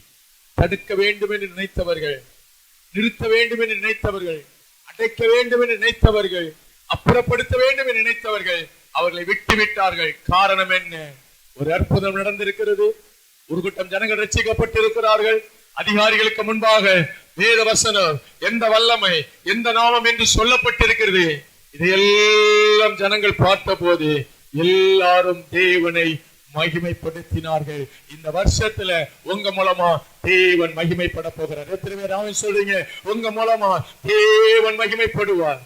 [SPEAKER 1] தடுக்க வேண்டும் என்று நினைத்தவர்கள், நிறுத்த வேண்டும் என்று நினைத்தவர்கள், அடைக்க வேண்டும் என்று நினைத்தவர்கள், அப்புறப்படுத்த வேண்டும் என்று நினைத்தவர்கள் அவர்களை விட்டுவிட்டார்கள். காரணம் என்ன? ஒரு அற்புதம் நடந்திருக்கிறது, ஒரு கூட்டம் ஜனங்கள் ரட்சிக்கப்பட்டிருக்கிறார்கள். அதிகாரிகளுக்கு முன்பாக வேத வசனம், எந்த வல்லமை, எந்த நாமம் என்று சொல்லப்பட்டிருக்கிறது. இதையெல்லாம் ஜனங்கள் பார்த்த போது எல்லாரும் தேவனை மகிமைப்படுத்தினார்கள். இந்த வருஷத்துல உங்க மூலமா தேவன் மகிமைப்பட போகிறார். எத்தனை பேர் ஆமென் சொல்றீங்க? உங்க மூலமா தேவன் மகிமைப்படுவார்.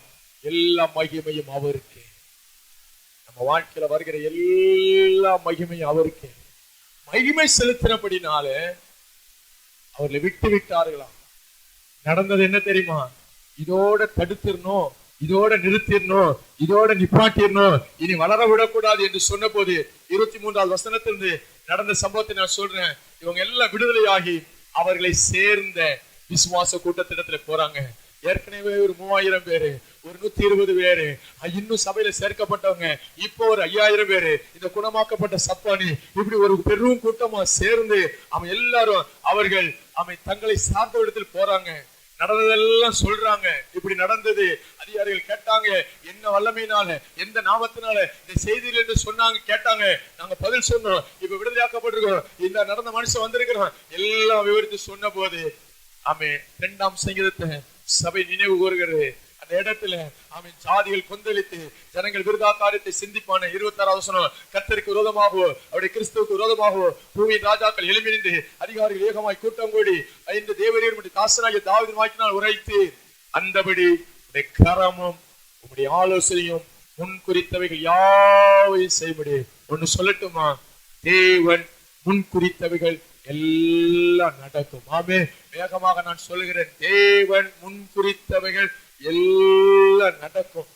[SPEAKER 1] எல்லா மகிமையும் அவருக்கு. நம்ம வாழ்க்கையில வருகிற எல்லா மகிமையும் அவருக்கு. மகிமை செலுத்தினபடினால அவர்களை விட்டு விட்டார்களாம். நடந்தது என்ன தெரியுமா? இதோட தடுத்துடணும், இதோட நிறுத்திடணும், இதோட நிப்பாட்டிடணும், இனி வளர விடக்கூடாது என்று சொன்ன போது 23வது வசனத்திலிருந்து நடந்த சம்பவத்தை நான் சொல்றேன். இவங்க எல்லாம் விடுதலையாகி அவர்களை சேர்ந்த விசுவாச கூட்டத்திடத்துல போறாங்க. ஏற்கனவே ஒரு 3000 பேரு, ஒரு 120 பேரு, இன்னும் சபையில சேர்க்கப்பட்டவங்க, இப்போ ஒரு 5000 பேரு, இந்த குணமாக்கப்பட்ட சப்பானி, இப்படி ஒரு பெரும் கூட்டமா சேர்ந்து அவன் எல்லாரும் அவர்கள் தங்களை சார்ந்த இடத்தில் போறாங்க. நடந்ததெல்லாம் சொல்றாங்க. இப்படி நடந்தது. அதிகாரிகள் கேட்டாங்க, என்ன வல்லமையினால, எந்த நாமத்தினால இந்த செய்திகள் என்று சொன்னாங்க. கேட்டாங்க, நாங்க பதில் சொன்னோம். இப்ப விடுதலையாக்கப்பட்டிருக்கோம், இந்த நடந்த மனுஷன் வந்திருக்கிறோம், எல்லாம் விவரித்து சொன்ன போது 2ஆம் சங்கீதத்தை சபை நினைவு கூறுகிறது. அந்த இடத்துல ஜாதிகள் கொந்தளித்து ஜனங்கள் விருதாகாரியத்தை சிந்திப்பான 26வது வசனம், கர்த்தருக்கு விரோதமாகவோ அவருடைய கிறிஸ்துவுக்கு விரோதமாகவோ பூமியின் ராஜாக்கள் எழும்பி நின்று அதிகாரிகள் ஏகமாய் கூட்டம் கூடி 5 தேவரீர் மற்றும் தாசனாகிய தாவீதின் வாக்கினால் உரைத்து, அந்தபடி உடைய கரமும் உங்களுடைய ஆலோசனையும் முன் குறித்தவைகள் யாவையும் செய்யும்படி. ஒன்னு சொல்லட்டுமா, தேவன் முன் குறித்தவைகள் எல்லாம் நடக்கும். ஆமே, வேகமாக நான் சொல்லுகிறேன், தேவன் முன் குறித்தவைகள் எல்லாம் நடக்கும்.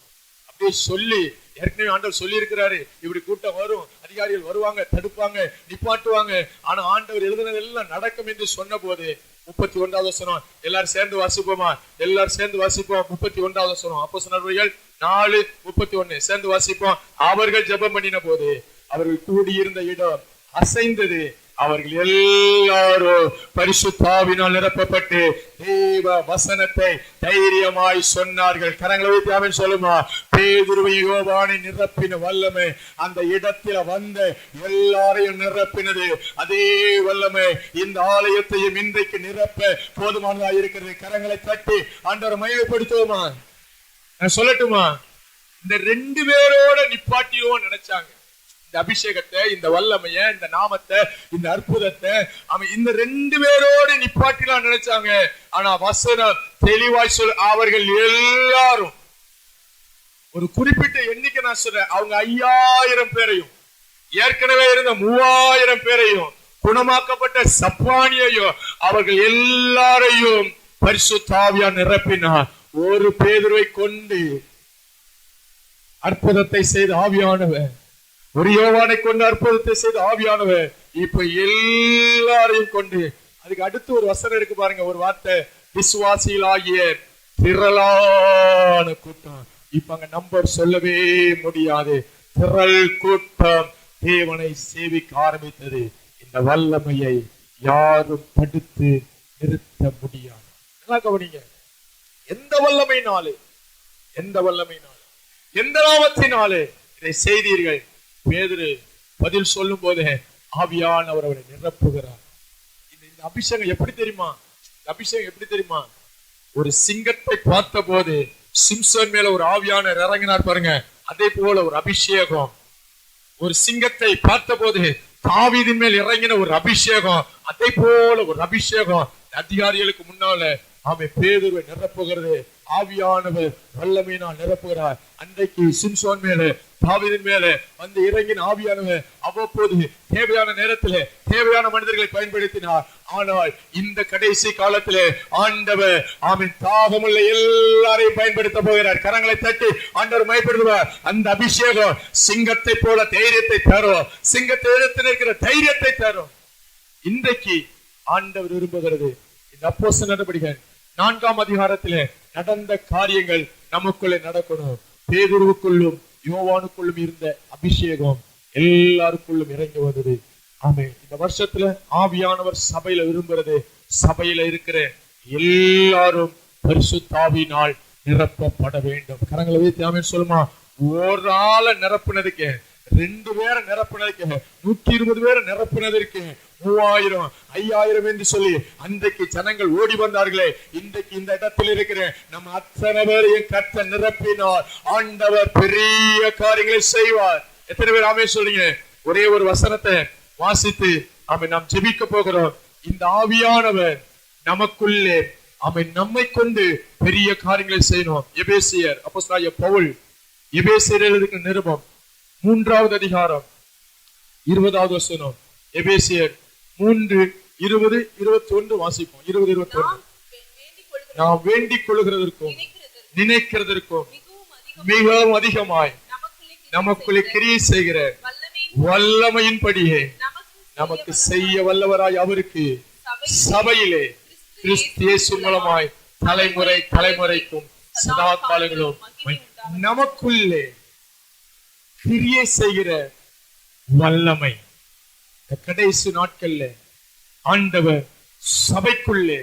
[SPEAKER 1] அப்படியே சொல்லி ஏற்கனவே ஆண்டவர் சொல்லி இருக்கிறாரு, இப்படி கூட்டம் வரும், அதிகாரிகள் வருவாங்க, தடுப்பாங்க, நிப்பாட்டுவாங்க. ஆனா ஆண்டவர் எழுதுனது எல்லாம் நடக்கும் என்று சொன்ன போது 31வது வசனம் எல்லாரும் சேர்ந்து வாசிப்போமா? எல்லாரும் சேர்ந்து வாசிப்போம். 31வது வசனம் அப்போஸ்தலர்கள் 4:31 சேர்ந்து வாசிப்போம். அவர்கள் ஜெபம் பண்ணின போது அவர்கள் கூடியிருந்த இடம் அசைந்தது. அவர்கள் எல்லாரும் பரிசுத்தாவினால் நிரப்பப்பட்டு தேவ வசனத்தை தைரியமாய் சொன்னார்கள். கரங்களை வைத்து ஆமென் சொல்லுமா? பேதுருவையும் யோவானையும் நிரப்பின வல்லமை அந்த இடத்துல வந்த எல்லாரையும் நிரப்பினது. அதே வல்லமை இந்த ஆலயத்தையும் இன்றைக்கு நிரப்ப போதுமானதா இருக்கிறது. கரங்களை தட்டி ஆண்டவரை மகிமைப்படுத்துவோமா? நான் சொல்லட்டுமா, இந்த 2 பேரோட நிப்பாட்டியோ நினைச்சாங்க. இந்த அபிஷேகத்தை, இந்த வல்லமைய, இந்த நாமத்தை, இந்த அற்புதத்தை இந்த 2 பேரோடு நிப்பாட்டிலாம் நினைச்சாங்க. ஆனா வசனம் தெளிவாய் சொல், அவர்கள் எல்லாரும் ஒரு குறிப்பிட்ட எண்ணிக்கை நான் சொல்றேன், அவங்க 5000 பேரையும் ஏற்கனவே இருந்த 3000 பேரையும் குணமாக்கப்பட்ட சப்பானியையும் அவர்கள் எல்லாரையும் பரிசுத்த ஆவியால் நிரப்பினார். ஒரு பேதுருவை கொண்டு அற்புதத்தை செய்த ஆவியானவர், ஒரு யோவானை கொண்டு அற்புதத்தை செய்த ஆவியானவர் இப்ப எல்லாரையும் கொண்டு, அதுக்கு அடுத்து ஒரு வசனம் இருக்கு பாருங்க, ஒரு வார்த்தை, விசுவாசிகளாகிய திரளான கூட்டம். இப்ப அங்க நம்பர் சொல்லவே முடியாது. திரள் கூட்டம் தேவனை சேவிக்க ஆரம்பித்தது. இந்த வல்லமையை யாரும் தடுத்து நிறுத்த முடியாது. நல்லா கவனிங்க, எந்த வல்லமையினாலே, எந்த வல்லமையினாலே, எந்த நாமத்தினாலே இதை செய்தீர்கள்? பேதுரு பதில் சொல்லும் போது ஆவியானவர் அவரை நிரப்புகிறார். இந்த அபிஷேகம் எப்படி தெரியுமா? அபிஷேகம் எப்படி தெரியுமா? ஒரு சிங்கத்தை பார்த்த போது சிம்சன் மேல ஒரு ஆவியானவர் இறங்கினார் பாருங்க, அதே போல ஒரு அபிஷேகம். ஒரு சிங்கத்தை பார்த்த போது தாவீதின் மேல் இறங்கின ஒரு அபிஷேகம், அதே போல ஒரு அபிஷேகம் அதிகாரிகளுக்கு முன்னால பேதுருவை நிரப்புகிறது. ஆவியானவர் வல்லமையினால் நிரப்புகிறார். அன்றைக்கு சிம்சோன் மேல, தாவீதின் மேல வந்து இறங்கின ஆவியானவர் அவ்வப்போது தேவையான நேரத்திலே தேவையான மனிதர்களை பயன்படுத்தினார். ஆனால் இந்த கடைசி காலத்திலே ஆண்டவர் தாகமுள்ள எல்லாரையும் பயன்படுத்த போகிறார். கரங்களை தட்டி ஆண்டவர் மயப்படுத்துவார். அந்த அபிஷேகம் சிங்கத்தை போல தைரியத்தை தரும், சிங்கத்தை எடுத்து நிற்கிற தைரியத்தை தரும். இன்றைக்கு ஆண்டவர் விரும்புகிறது இந்த அப்போஸ்தலர் நடபடிகள் 4ஆம் அதிகாரத்திலே நடந்த காரியங்கள் நமக்குள்ளே நடக்கணும். பேதுருவுக்குள்ளும் யோவானுக்குள்ளும் இருந்த அபிஷேகம் எல்லாருக்குள்ளும் இறங்கி வந்தது. ஆமென். இந்த வருஷத்துல ஆவியானவர் சபையில விரும்புறது, சபையில இருக்கிற எல்லாரும் பரிசுத்த ஆவியினால் நிரப்பப்பட வேண்டும். கரங்களை வைத்து ஆமென் சொல்லுமா? ஒரு ஆளை நிரப்புனதுக்கு, 2 பேரை நிரப்புனதுக்கு, 120 பேரை நிரப்புனதற்கு 3000 5000 என்று சொல்லி அன்றைக்கு ஜனங்கள் ஓடி வந்தார்களே, இன்றைக்கு இந்த இடத்தில் இருக்கிற நம்ம அத்தனை பேரையும் கர்த்தர் நிரப்பினார். ஆண்டவர் பெரிய காரியங்களை செய்வார். எத்தனை பேர் ஆமென் சொல்றீங்க? ஒரே ஒரு வசனத்தை வாசித்து நாம் ஜெபிக்க போகிறோம். இந்த ஆவியானவர் நமக்குள்ளே நம்மை கொண்டு பெரிய காரியங்களை செய்யணும். எபேசியர் அப்போஸ்தலனாகிய பவுல் எபேசியர் எழுதின நிருபம் 3வது அதிகாரம் 20வது வசனம். எபேசியர் 3:20-21 வாசிப்போம். 20-21. நாம் வேண்டிக் கொள்கிறதற்கும் நினைக்கிறதற்கும் மிகவும் அதிகமாய் நமக்குள்ளே கிரியை செய்கிற வல்லமையின்படியே நமக்கு செய்ய வல்லவராய் அவருக்கு சபையிலே கிறிஸ்து இயேசு மூலமாய் தலைமுறை தலைமுறைக்கும் சதா காலங்களும் நமக்குள்ளே கிரியை செய்கிற வல்லமை. இந்த கடைசி நாட்கள்ல ஆண்டவர் சபைக்குள்ளே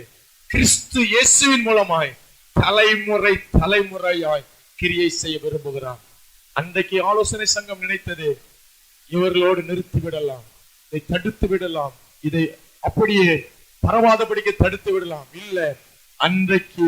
[SPEAKER 1] கிறிஸ்து இயேசுவின் மூலமாய் தலைமுறை தலைமுறையாய் கிரியை செய்ய விரும்புகிறார். அன்றைக்கு ஆலோசனை சங்கம் நினைத்தது இவர்களோடு நிறுத்தி விடலாம், இதை தடுத்து விடலாம், இதை அப்படியே பரவாதபடிக்கு தடுத்து விடலாம். இல்ல, அன்றைக்கு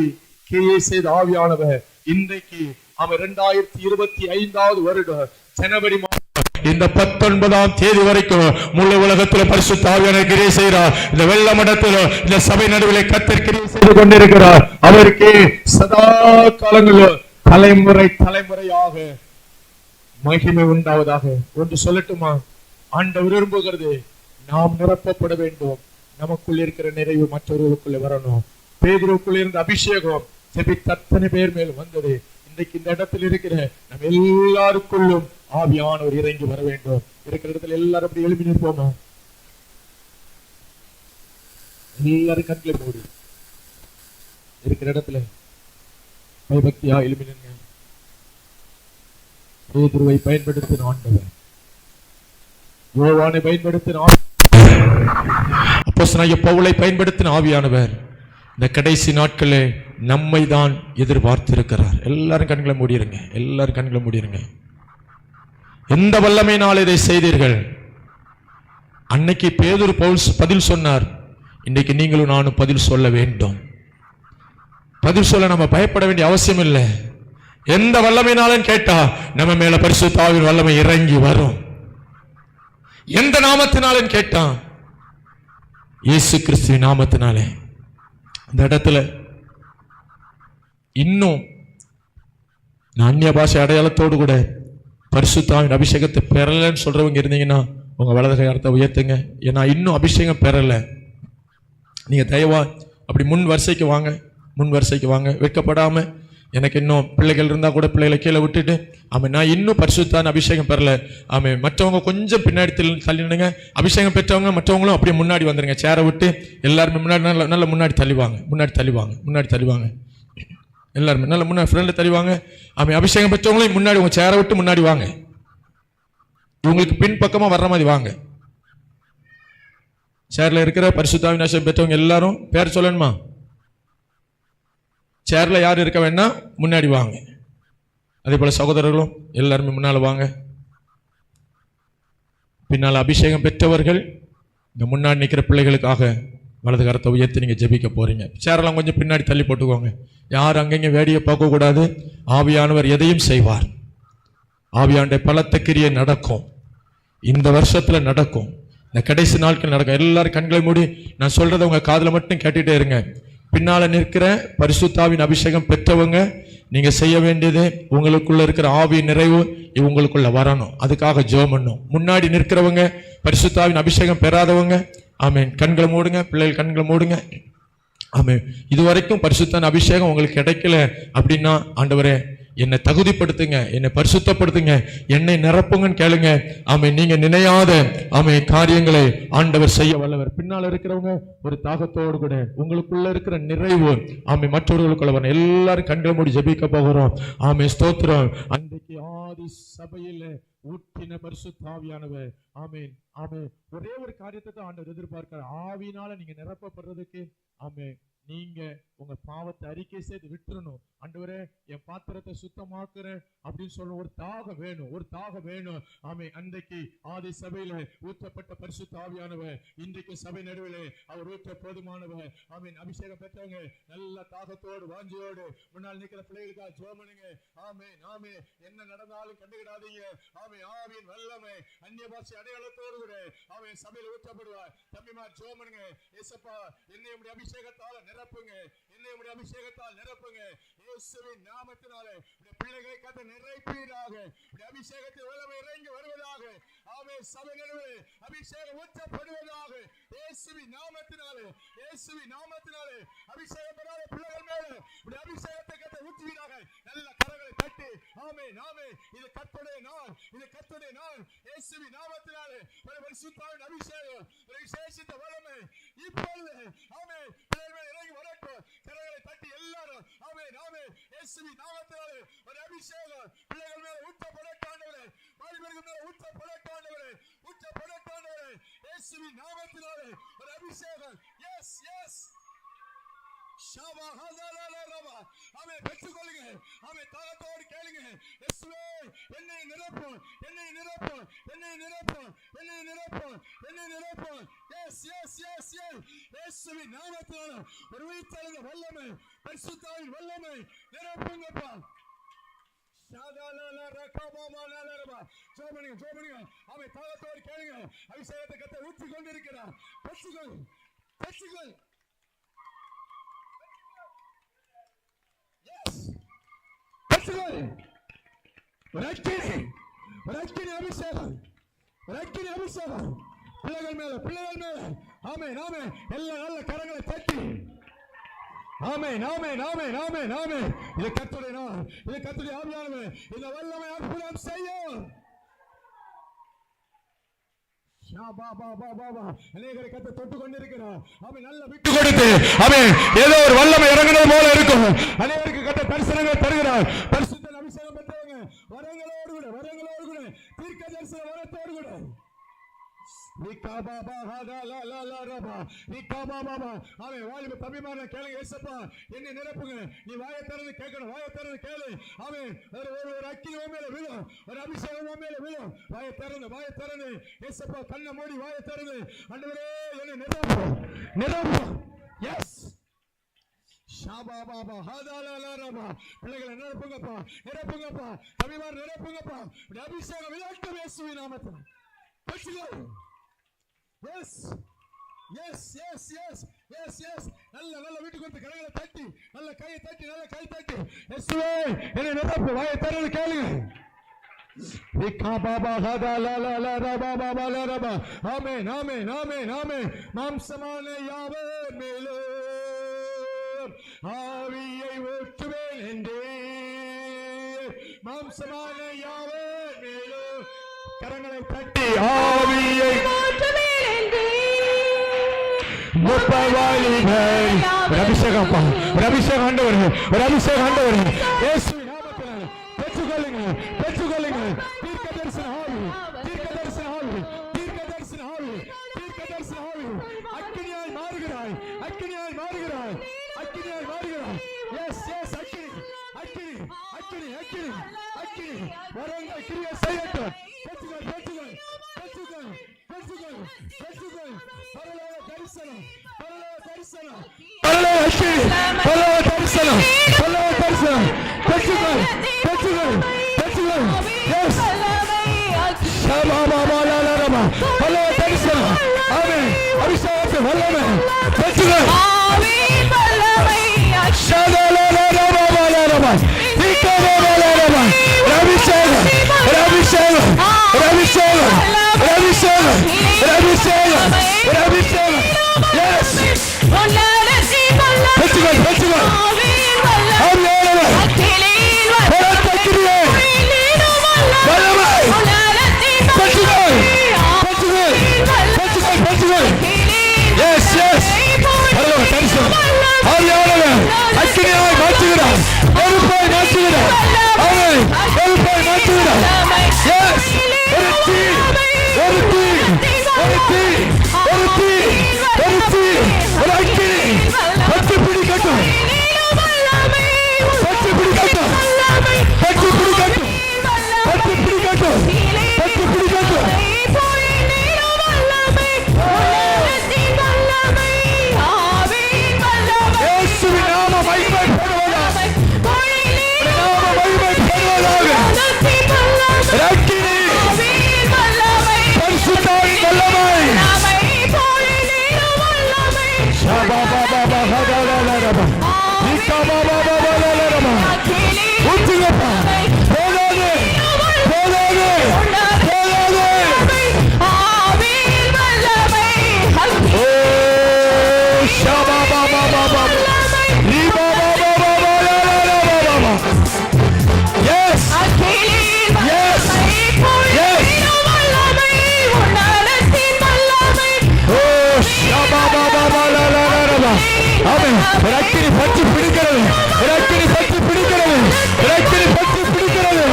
[SPEAKER 1] கிரியை செய்த ஆவியானவர் இன்றைக்கு அவர் 2025 வருடம் ஜனவரி மாதம் இந்த 19ஆம் தேதி வரைக்கும் முழு உலகத்தில் பரிசுத்த ஆவியானவர் கிரியை செய்கிறார். இந்த வெள்ள மடத்தில் இந்த சபை நடுவிலே கர்த்தர் கிரியை செய்து கொண்டிருக்கிறார். அவருக்கு சதா காலங்களில் தலைமுறை தலைமுறையாக மகிமை உண்டாவதாக. ஒன்று சொல்லட்டுமா? ஆண்டவர் விரும்புகிறது நாம் நிரப்பப்பட வேண்டும். நமக்குள் இருக்கிற நிறைவு மற்றவர்களுக்குள்ள வரணும். பேதுருவுக்குள்ள இருந்த அபிஷேகம் ஜெபித்த அத்தனை பேர் மேலும் வந்தது. இன்றைக்கு இந்த இடத்தில் இருக்கிற நம்ம எல்லாருக்குள்ளும் ஆவியானவர் இறங்கி வர வேண்டும். இருக்கிற இடத்துல எல்லாரும் அப்படி எழுப்பி நிற்போமா? எல்லாரும் கண்களை மூடி இருக்கிற இடத்துல பயபக்தியா எழுப்பி நிற்க. பேதுருவை பயன்படுத்தின ஆண்டவர், யோவானை பயன்படுத்தின அப்போஸ்தலனாகிய பவுலை பயன்படுத்தின ஆவியானவர் இந்த கடைசி நாட்களே நம்மை தான் எதிர்பார்த்திருக்கிறார். எல்லாரும் கண்களை மூடிருங்க, எல்லாரும் கண்களை மூடிருங்க. எந்த வல்லமையினால் இதை செய்தீர்கள்? அன்னைக்கு பேதுரு பவுல் பதில் சொன்னார். இன்னைக்கு நீங்களும் நானும் பதில் சொல்ல வேண்டும். பதில் சொல்ல நம்ம பயப்பட வேண்டிய அவசியம் இல்லை. எந்த வல்லமையினாலும் கேட்டா நம்ம மேல பரிசுத்த ஆவியின் வல்லமை இறங்கி வரும். எந்த நாமத்தினாலும் கேட்டா இயேசு கிறிஸ்துவின் நாமத்தினாலே. இந்த இடத்துல இன்னும் அந்நிய பாஷை அடையாளத்தோடு கூட பரிசுத்த ஆவியின் அபிஷேகத்தை பெறலன்னு சொல்றவங்க இருந்தீங்கன்னா உங்க வலது கையத்தை உயர்த்துங்க. ஏன்னா இன்னும் அபிஷேகம் பெறல. நீங்க தயவா அப்படி முன் வரிசைக்கு வாங்க, முன் வரிசைக்கு வாங்க. வெட்கப்படாம, எனக்கு இன்னும் பிள்ளைகள் இருந்தா கூட பிள்ளைகளை கீழே விட்டுட்டு, ஆமாம் நான் இன்னும் பரிசுத்தான அபிஷேகம் பெறல, ஆமாம் மற்றவங்க கொஞ்சம் பின்னாடி தள்ளிடுங்க. அபிஷேகம் பெற்றவங்க மற்றவங்களும் அப்படியே முன்னாடி வந்துருங்க. சேரை விட்டு எல்லாருமே முன்னாடி நல்ல முன்னாடி தள்ளிவாங்க, முன்னாடி தள்ளிவாங்க, முன்னாடி தள்ளிவாங்க. எல்லாருமே நல்ல முன்னாடி ஃப்ரெண்டில் தள்ளிவாங்க. ஆமாம் அபிஷேகம் பெற்றவங்களையும் முன்னாடி உங்க சேரை விட்டு முன்னாடி வாங்க. இவங்களுக்கு பின்பக்கமாக வர்ற மாதிரி வாங்க. சேர்ல இருக்கிற பரிசுத்த ஆவியின் அபிஷேகம் பெற்றவங்க எல்லாரும் பேர் சொல்லணுமா? சேர்ல யார் இருக்க வேணா முன்னாடி வாங்க. அதே போல சகோதரர்களும் எல்லாருமே முன்னால வாங்க. பின்னால் அபிஷேகம் பெற்றவர்கள் இந்த முன்னாடி நிற்கிற பிள்ளைகளுக்காக வலது கரத்தை உயர்த்தி நீங்க ஜெபிக்க போறீங்க. சேரெல்லாம் கொஞ்சம் பின்னாடி தள்ளி போட்டுக்கோங்க. யாரும் அங்கங்க வேடியை பார்க்க கூடாது. ஆவியானவர் எதையும் செய்வார். ஆவியானுடைய பலத்த கிரியை நடக்கும். இந்த வருஷத்துல நடக்கும். இந்த கடைசி நாட்கள் நடக்கும். எல்லாரும் கண்களை மூடி நான் சொல்றதை உங்க காதுல மட்டும் கேட்டுட்டே இருங்க. பின்னால நிற்கிற பரிசுத்தாவின் அபிஷேகம் பெற்றவங்க நீங்க செய்ய வேண்டியது உங்களுக்குள்ள இருக்கிற ஆவி நிறைவு உங்களுக்குள்ள வரணும். அதுக்காக ஜெபம் பண்ணணும். முன்னாடி நிற்கிறவங்க பரிசுத்தாவின் அபிஷேகம் பெறாதவங்க ஆமென் கண்களை மூடுங்க. பிள்ளைகள் கண்களை மூடுங்க. ஆமென். இதுவரைக்கும் பரிசுத்தான அபிஷேகம் உங்களுக்கு கிடைக்கல அப்படின்னா ஆண்டவரே என்னை தகுதிப்படுத்துங்க, என்னை பரிசுத்தப்படுத்துங்க, என்னை நிரப்புங்கன்னு கேளுங்க. ஆமென். நீங்க நினையாத ஆமென் காரியங்களை ஆண்டவர் செய்ய வல்லவர். பின்னால இருக்கிறவங்க ஒரு தாகத்தோடு கூட உங்களுக்குள்ள இருக்கிற நிறைவு ஆமென் மற்றவர்களுக்குள்ள வரணும். எல்லாரும் கண்களை மூடி ஜெபிக்க போகிறோம். ஆமென். ஸ்தோத்திரம். அன்றைக்கு ஆதி சபையில ஊற்றின பரிசுத்த ஆவியானவர் ஆமென் ஆமென். ஒரே ஒரு காரியத்தை தான் ஆண்டவர் எதிர்பார்க்கிறார். ஆவியினால நீங்க நிரப்பப்படுறதுக்கு ஆமென் நீங்க உங்க பாவத்தை அறிக்கை செய்து விட்டுறணும். ஆண்டவரே என் பாத்திரத்தை சுத்தமாக்குறேன் அப்படின்னு சொல்ல ஒரு தாகம் வேணும், ஒரு தாகம் வேணும். ஆமென். அன்றைக்கு ஆதி சபையில ஊற்றப்பட்ட பரிசுத்த ஆவியானவர் இன்றைக்கு சபை நடுவிலே அவர் ஊற்ற போதுமானவர். ஆமென். அபிஷேகம் பெற்றவங்க நல்ல தாகத்தோடு வாஞ்சியோடு முன்னால் நிற்கிற பிள்ளைகளுக்காக ஜெபம் பண்ணுங்க. ஆமென் ஆமென். என்ன நடந்தாலும் கண்டுகிடாதீங்க. ஆமென். ஆவியின் வல்லமை அந்நிய பாஷை அடையாளத்தோடு கூட ஆமென் சபையில ஊற்றப்படுவார். தம்பிமார் ஜெபம் பண்ணுங்க. இயேசுப்பா என்னை உம்முடைய அபிஷேகத்தால நிரப்புங்க, என்னை உம்முடைய அபிஷேகத்தால் நிரப்புங்க. இயேசுவின் நாமத்தினாலே உம்முடைய பிள்ளைகளை கத்த நிறைப்பீராக. உம்முடைய அபிஷேகத்தின் வல்லமை இறங்கி வருவதாக. ஆமென். சபை நடுவே அபிஷேகம் ஊற்றப்படுவதாக. இயேசுவின் நாமத்தினாலே, இயேசுவின் நாமத்தினாலே அபிஷேகம் பெறாத பிள்ளைகள் மேலே உம்முடைய அபிஷேகத்தை கத்த ஊற்றுவீராக. நல்ல கரங்களை தட்டி தட்டி ஆமென் ஆமென். இது கர்த்தருடைய நாள், இது கர்த்தருடைய நாள். இயேசுவின் நாமத்தினாலே ஒரு பரிசுத்தாவின் அபிஷேகம், ஒரு விசேஷித்த வல்லமை இப்பொழுது ஆமென் பிள்ளைகள் இறங்கி வரட்டும். கரங்களை தட்டி எல்லாரும் ஆமென் ஆமென். இயேசுவின் நாமத்தினாலே ஒரு அபிஷேகம் பிள்ளைகள் மேல ஊற்றப்படட்டாண்டவரே, வாலிபர்கள் மேல ஊற்றப்படட்டாண்டவரே, ஊற்றப்படட்டாண்டவரே. இயேசுவின் நாமத்தினாலே ஒரு அபிஷேகம். எஸ் எஸ் ஷாபா ஹதலல ரபா. ஆமென். பெற்றுக்கொள்ளுங்க. ஆமென். தாகத்தோடு கேளுங்க. இயேசுவே என்னை நிரப்பும், என்னை நிரப்பும், என்னை நிரப்பும், என்னை நிரப்பும், என்னை நிரப்பும். Yes yes yes yes. இயேசுவின் நாமத்தினாலே ஒரு உயிர்த்தெழுந்த வல்லமை, பரிசுத்தாவின் வல்லமை நிரப்புங்கப்பா. ஷாதலல ரகபமலல ரபா. ஜெபணிங்க ஜெபணிங்க. ஆமென். தாகத்தோடு கேளுங்க. அபிஷேகத்தை கர்த்தர் ஊற்றிக் கொண்டிருக்கிறார். பெற்றுக்கொள், பெற்றுக்கொள். ஒரு அக்கினி அபிஷேகம், ஒரு அக்கினி அபிஷேகம் பிள்ளைகள் மேல, பிள்ளைகள் மேல. ஆமென் ஆமென். எல்லா நல்ல கரங்களை தட்டி ஆமென் ஆமென் ஆமென் ஆமென் ஆமென். இது கர்த்தருடைய நாள், இது கர்த்தருடைய ஆவியானவர் இந்த வல்லமை அற்புதம் செய்யும். அநேகரை கத்த தொட்டு கொண்டிருக்கிறார். அவன் நல்ல விட்டு கொடுத்து அவன் ஏதோ ஒரு வல்லமை இறங்குறது போல இருக்கும். அநேகருக்கு கத்த தரிசனங்களை தருகிறார். பரிசுத்த அபிஷேகம் பெற்றவங்க வரங்களோடு கூட, வரங்களோடு கூட, தீர்க்க தரிசன வரத்தோடு கூட. வாலிப தம்பிமார கேளுங்க. ஏசப்பா என்னை நிரப்புங்க. நீ வாயை திறந்து கேட்கணும், வாயை திறந்து கேளு. அவன் ஒரு அக்கினி மேல விழும், ஒரு அபிஷேகம் மேல விழும். வாயை திறந்து, வாயை திறந்து. ஏசப்பா கண்ணை மூடி வாயை திறந்து ஆண்டவரே என்னை நிரப்பு, நிரப்பு. எஸ் பிள்ளைகளை நிரப்புங்கப்பா, நிரப்புங்கப்பா. தம்பிமார் நிரப்புங்கப்பா. அபிஷேகம் விளையாட்டு இயேசுவின் நாமத்தில். Yes, yes, yes, yes, yes, yes. நல்ல நல்ல வீட்டுக்கு வந்து கரங்களை தட்டி, நல்ல கையை தட்டி, நல்ல கை தட்டி. இயேசுவே என்னை நிரப்பு. வாயை திறந்து கேளுங்க. ஆமென் ஆமென் ஆமென் ஆமென். மாம்சமான யாவர் மேலும் ஆவியை ஊற்றுவேன் என்றே. மாம்சமான யாவர் மேலும் கரங்களை தட்டி ஆவியை அபிஷேகம், அபிஷேகம் ஆண்டவர், ஒரு அபிஷேகம் ஆண்டவர். இயேசுவின் நாமத்தினாலே பெற்றுக்கொள்ளுங்க, பெற்றுக்கொள்ளுங்க. தீர்க்க தரிசன ஆவி, தீர்க்க தரிசன ஆவி, தீர்க்க தரிசன ஆவி, தீர்க்க தரிசன ஆவி. அக்கினியாய் மாறுகிறாய், அக்கினியாய் மாறுகிறாய், அக்கினியாய் மாறுகிறாய். எஸ் எஸ் அக்கினி, அக்கினி, அக்கினி, அக்கினி, அக்கினி. வரங்கள் கிரியை செய்யட்டும். பெற்றுக்கொள், பெற்றுக்கொள், பெற்றுக்கொள், பெற்றுக்கொள், பெற்றுக்கொள். பரலோக தரிசனம், பரலோக தரிசனம், பரலோக அக்கினி, பரலோக தரிசனம், பரலோக தரிசனம். பெற்றுக்கொள், பெற்றுக்கொள், பெற்றுக்கொள். எஸ் ஷபாபாபாலாலரமா. பரலோக தரிசனம். ஆமென். அபிஷேகத்தை வல்லமை பெற்றுக்கொள். ஆமென். வல்லமை ஷபாலாலரமா. தீக்கபாலாலரமா. அபிஷேகம், அபிஷேகம், அபிஷேகம், அபிஷேகம், அபிஷேகம், அபிஷேகம். எஸ் பெற்றுக்கொள், பெற்றுக்கொள். ஆவியானவர் பரத்தக்கிரியே வல்லமை பெற்றுக்கொள், பெற்றுக்கொள், பெற்றுக்கொள், பெற்றுக்கொள். எஸ் எஸ் பரலோக தரிசனம். ஆவியானவர் அக்கினியாய் மாற்றுகிறார், நெருப்பாய் ஆமென். ஒரு அக்கினி பற்றி பிடிக்கிறது, ஒரு அக்கினி பற்றி பிடிக்கிறது, ஒரு அக்கினி பற்றி பிடிக்கிறது.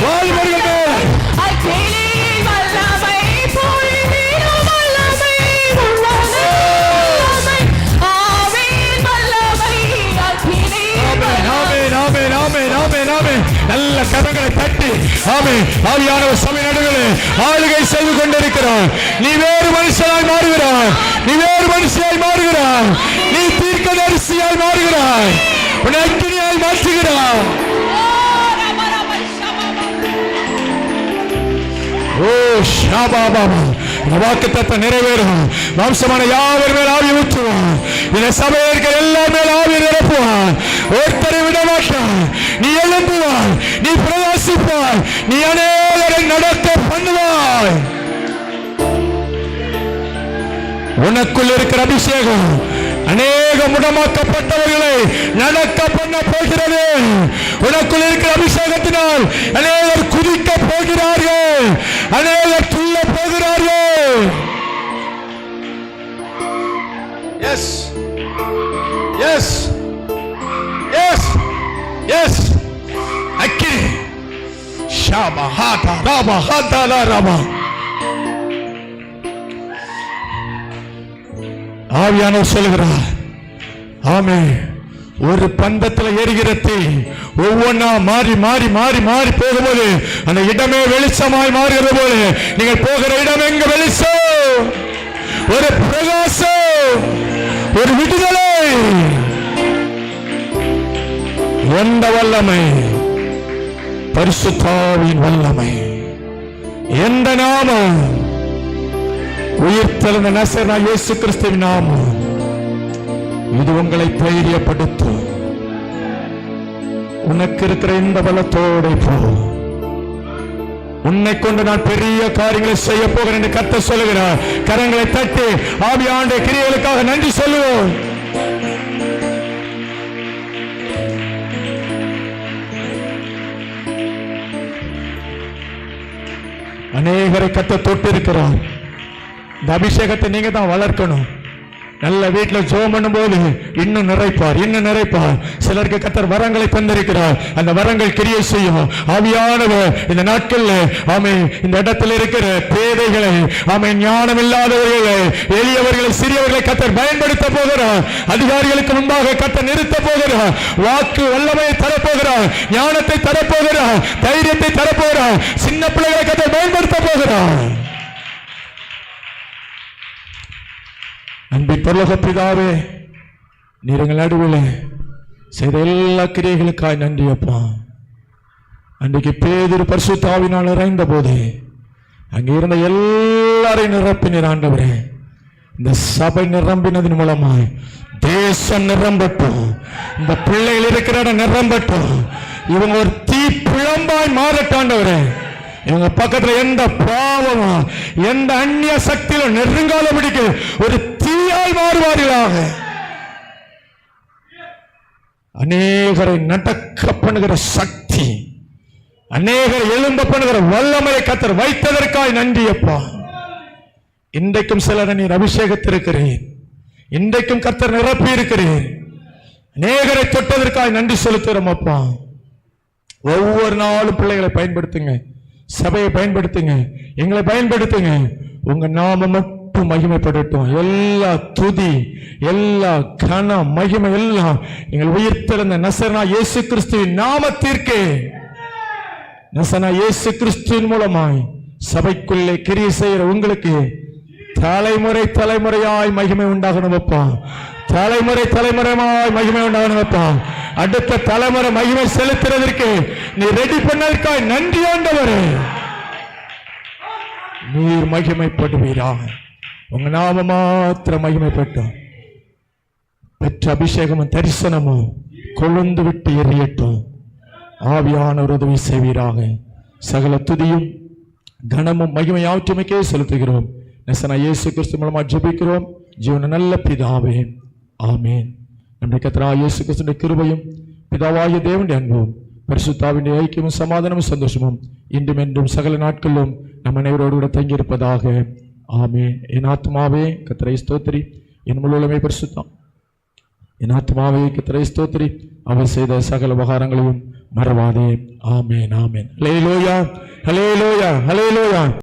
[SPEAKER 1] வாலிபர்கள் மேல்
[SPEAKER 3] அக்கினியின் வல்லமை பொழிந்திடும் வல்லமை உள்ளது. ஆவியின் வல்லமை அக்கினியின்
[SPEAKER 1] ஆமென், ஆமென், ஆமென், ஆமென், ஆமென். நல்ல கரங்களை தட்டி ஆமென். ஆவியானவர் சபை நடுவிலே ஆளுகை செய்து கொண்டிருக்கிறார். நீ வேறு மனுஷனாய் மாறுகிறாய், நீ வேறு மனுஷியாய் மாறுகிறாய், நீ தீர்க்கதரிசியாய் மாறுகிறாய், உன்னை அக்கினியாய் மாற்றுகிறாய். ஓ ஷாபாபா, இந்த வாக்குத்தத்தத்தை நிறைவேறும். வம்சமான யாவர் மேல் ஆவி ஊற்றுவான். இந்த சபையில் இருக்கிற எல்லார் மேல் ஆவி நிரப்புவான். ஒருத்தரை விட மாட்டான். நீ எழும்புவாய், நீ பிரகாசிப்பாய், நீ அநேகரை நடக்க பண்ணுவாய். உனக்குள் இருக்கிற அபிஷேகம் அநேக முடமாக்கப்பட்டவர்களை நடக்க பண்ண போகிறது. உனக்குள் இருக்கிற அபிஷேகத்தினால் அநேகர் குதிக்க போகிறார்கள், அநேகர் துள்ள போகிறார்கள். எஸ் எஸ் எஸ் எஸ் அக்கினி ஷாபா ஹாதா ராபா ஹாதா லா ராபா. ஆவியானவர் சொல்கிறார், ஆமே, ஒரு பந்தத்தில் எரிகிறது ஒவ்வொன்னா மாறி மாறி மாறி மாறி போகும்போது அந்த இடமே வெளிச்சமாய் மாறுகிறது போல நீங்கள் போகிற இடம் எங்க வெளிச்சம், ஒரு பிரகாசம், ஒரு விடுதலை. எந்த வல்லமை? பரிசுத்தாவின் வல்லமை. எந்த நாமம்? உயிர்த்தெழுந்த நசரேயனாகிய இயேசு கிறிஸ்துவின் நாமம். இது உங்களை தைரியப்படுத்தும். உனக்கு இருக்கிற இந்த பலத்தோடு போ. உன்னை கொண்டு நான் பெரிய காரியங்களை செய்ய போகிறேன் என்று கர்த்தர் சொல்லுகிறார். கரங்களை தட்டி ஆவியானவருடைய கிரியைகளுக்காக நன்றி சொல்லுவோம். அநேகரை கர்த்தர் தொட்டு இருக்கிறார். இந்த அபிஷேகத்தை நீங்க தான் வளர்க்கணும். நல்ல வீட்டில் ஜெபம் பண்ணும்போது இன்னும் நிறைப்பார், இன்னும் நிறைப்பார். சிலருக்கு கர்த்தர் வரங்களை தந்திருக்கிறார். அந்த வரங்கள் கிரியை செய்யும். ஆவியானவர் இந்த நாட்கள்ல ஆமே இந்த இடத்துல இருக்கிற பேதைகளை, ஆமே ஞானம் இல்லாதவர்களை, எளியவர்களை, சிறியவர்களை கர்த்தர் பயன்படுத்த போகிறார். அதிகாரிகளுக்கு முன்பாக கர்த்தர் நிறுத்த போகிறார். வாக்கு வல்லமையை தரப்போகிறார், ஞானத்தை தரப்போகிறார், தைரியத்தை தரப்போகிறார். சின்ன பிள்ளைகளை கர்த்தர் பயன்படுத்த போகிறார். அன்பின் பரலோக பிதாவே, நீர் எங்கள் நடுவில் செய்த எல்லா கிரியைகளுக்காய் நன்றி அப்பா. அன்றைக்கு பேதுரு பரிசுத்த ஆவியினால் நிறைந்த போது அங்கே இருந்த எல்லாரையும் நிரப்பினீர் ஆண்டவரே. இந்த சபை நிரம்பினதன் மூலமாய் தேசம் நிரம்பட்டும், இந்த பிள்ளைகள் இருக்கிற இடம் நிரம்பட்டும். இவங்க ஒரு தீ பிழம்பாய் மாறட்டாண்டவரே. இவங்க பக்கத்துல எந்த பாவமும் எந்த அந்நிய சக்தியிலும் நெருங்கால பிடிக்க ஒரு தீயாய் மாறுவார்களாக. அநேகரை நடக்க பண்ணுகிற சக்தி, அநேகரை எழும்ப பண்ணுகிற வல்லமையை கர்த்தர் வைத்ததற்காய் நன்றி அப்பா. இன்றைக்கும் சிலரை நீர் அபிஷேகத்திருக்கிறேன், இன்றைக்கும் கர்த்தர் நிரப்பி இருக்கிறேன். அநேகரை தொட்டதற்காய் நன்றி செலுத்துகிறோம் அப்பா. ஒவ்வொரு நாளும் பிள்ளைகளை பயன்படுத்துங்க, சபையை பயன்படுத்துங்க, எங்களை பயன்படுத்துங்க. உங்க நாமம் மட்டும் மகிமைப்படட்டும். எல்லா துதி, எல்லா கன மகிமை எல்லாம் எங்கள் உயிர்த்தெழுந்த நசரேயனாகிய இயேசு கிறிஸ்துவின் நாமத்திற்கு, நசரேயனாகிய இயேசு கிறிஸ்துவின் மூலமாய் சபைக்குள்ளே கிரியை செய்கிற உங்களுக்கு தலைமுறை தலைமுறையாய் மகிமை உண்டாகணும் அப்பா. தலைமுறை தலைமுறையாய் மகிமை உண்டாகணும் அப்பா. அடுத்த தலைமுறை மகிமை செலுத்துறதற்கு நீ ரெடி பண்ணதற்காய் நன்றி ஆண்டவரே. நீர் மகிமைப்படுவீராக. உங்க நாம மாத்திர மகிமைப்பட்டோம். பெற்ற அபிஷேகமும் தரிசனமும் கொழுந்து விட்டு எறியட்டும். ஆவியானவர் உதவி செய்வீராக. சகல துதியும் கனமும் மகிமை ஆற்றுமைக்கே செலுத்துகிறோம். நசரேயனாகிய இயேசு கிறிஸ்து மூலமா ஜெபிக்கிறோம் ஜீவன நல்ல பிதாவே, ஆமென். நம்முடைய கர்த்தராகிய இயேசு கிறிஸ்துவின் கிருபையும் பிதாவாகிய தேவனுடைய அன்பும் பரிசுத்தாவின் ஐக்கியமும் சமாதானமும் சந்தோஷமும் இன்றும் என்றும் சகல நாட்களிலும் நம் அனைவரோடு கூட தங்கியிருப்பதாக, ஆமென். என் ஆத்மாவே கர்த்தரை ஸ்தோத்திரி, என் முழுவதுமே பரிசுத்தம் என் ஆத்மாவே கர்த்தரை ஸ்தோத்திரி, அவர் செய்த சகல உபகாரங்களையும் மறவாதே. ஆமென், ஆமென். ஹல்லேலூயா, ஹல்லேலூயா, ஹல்லேலூயா.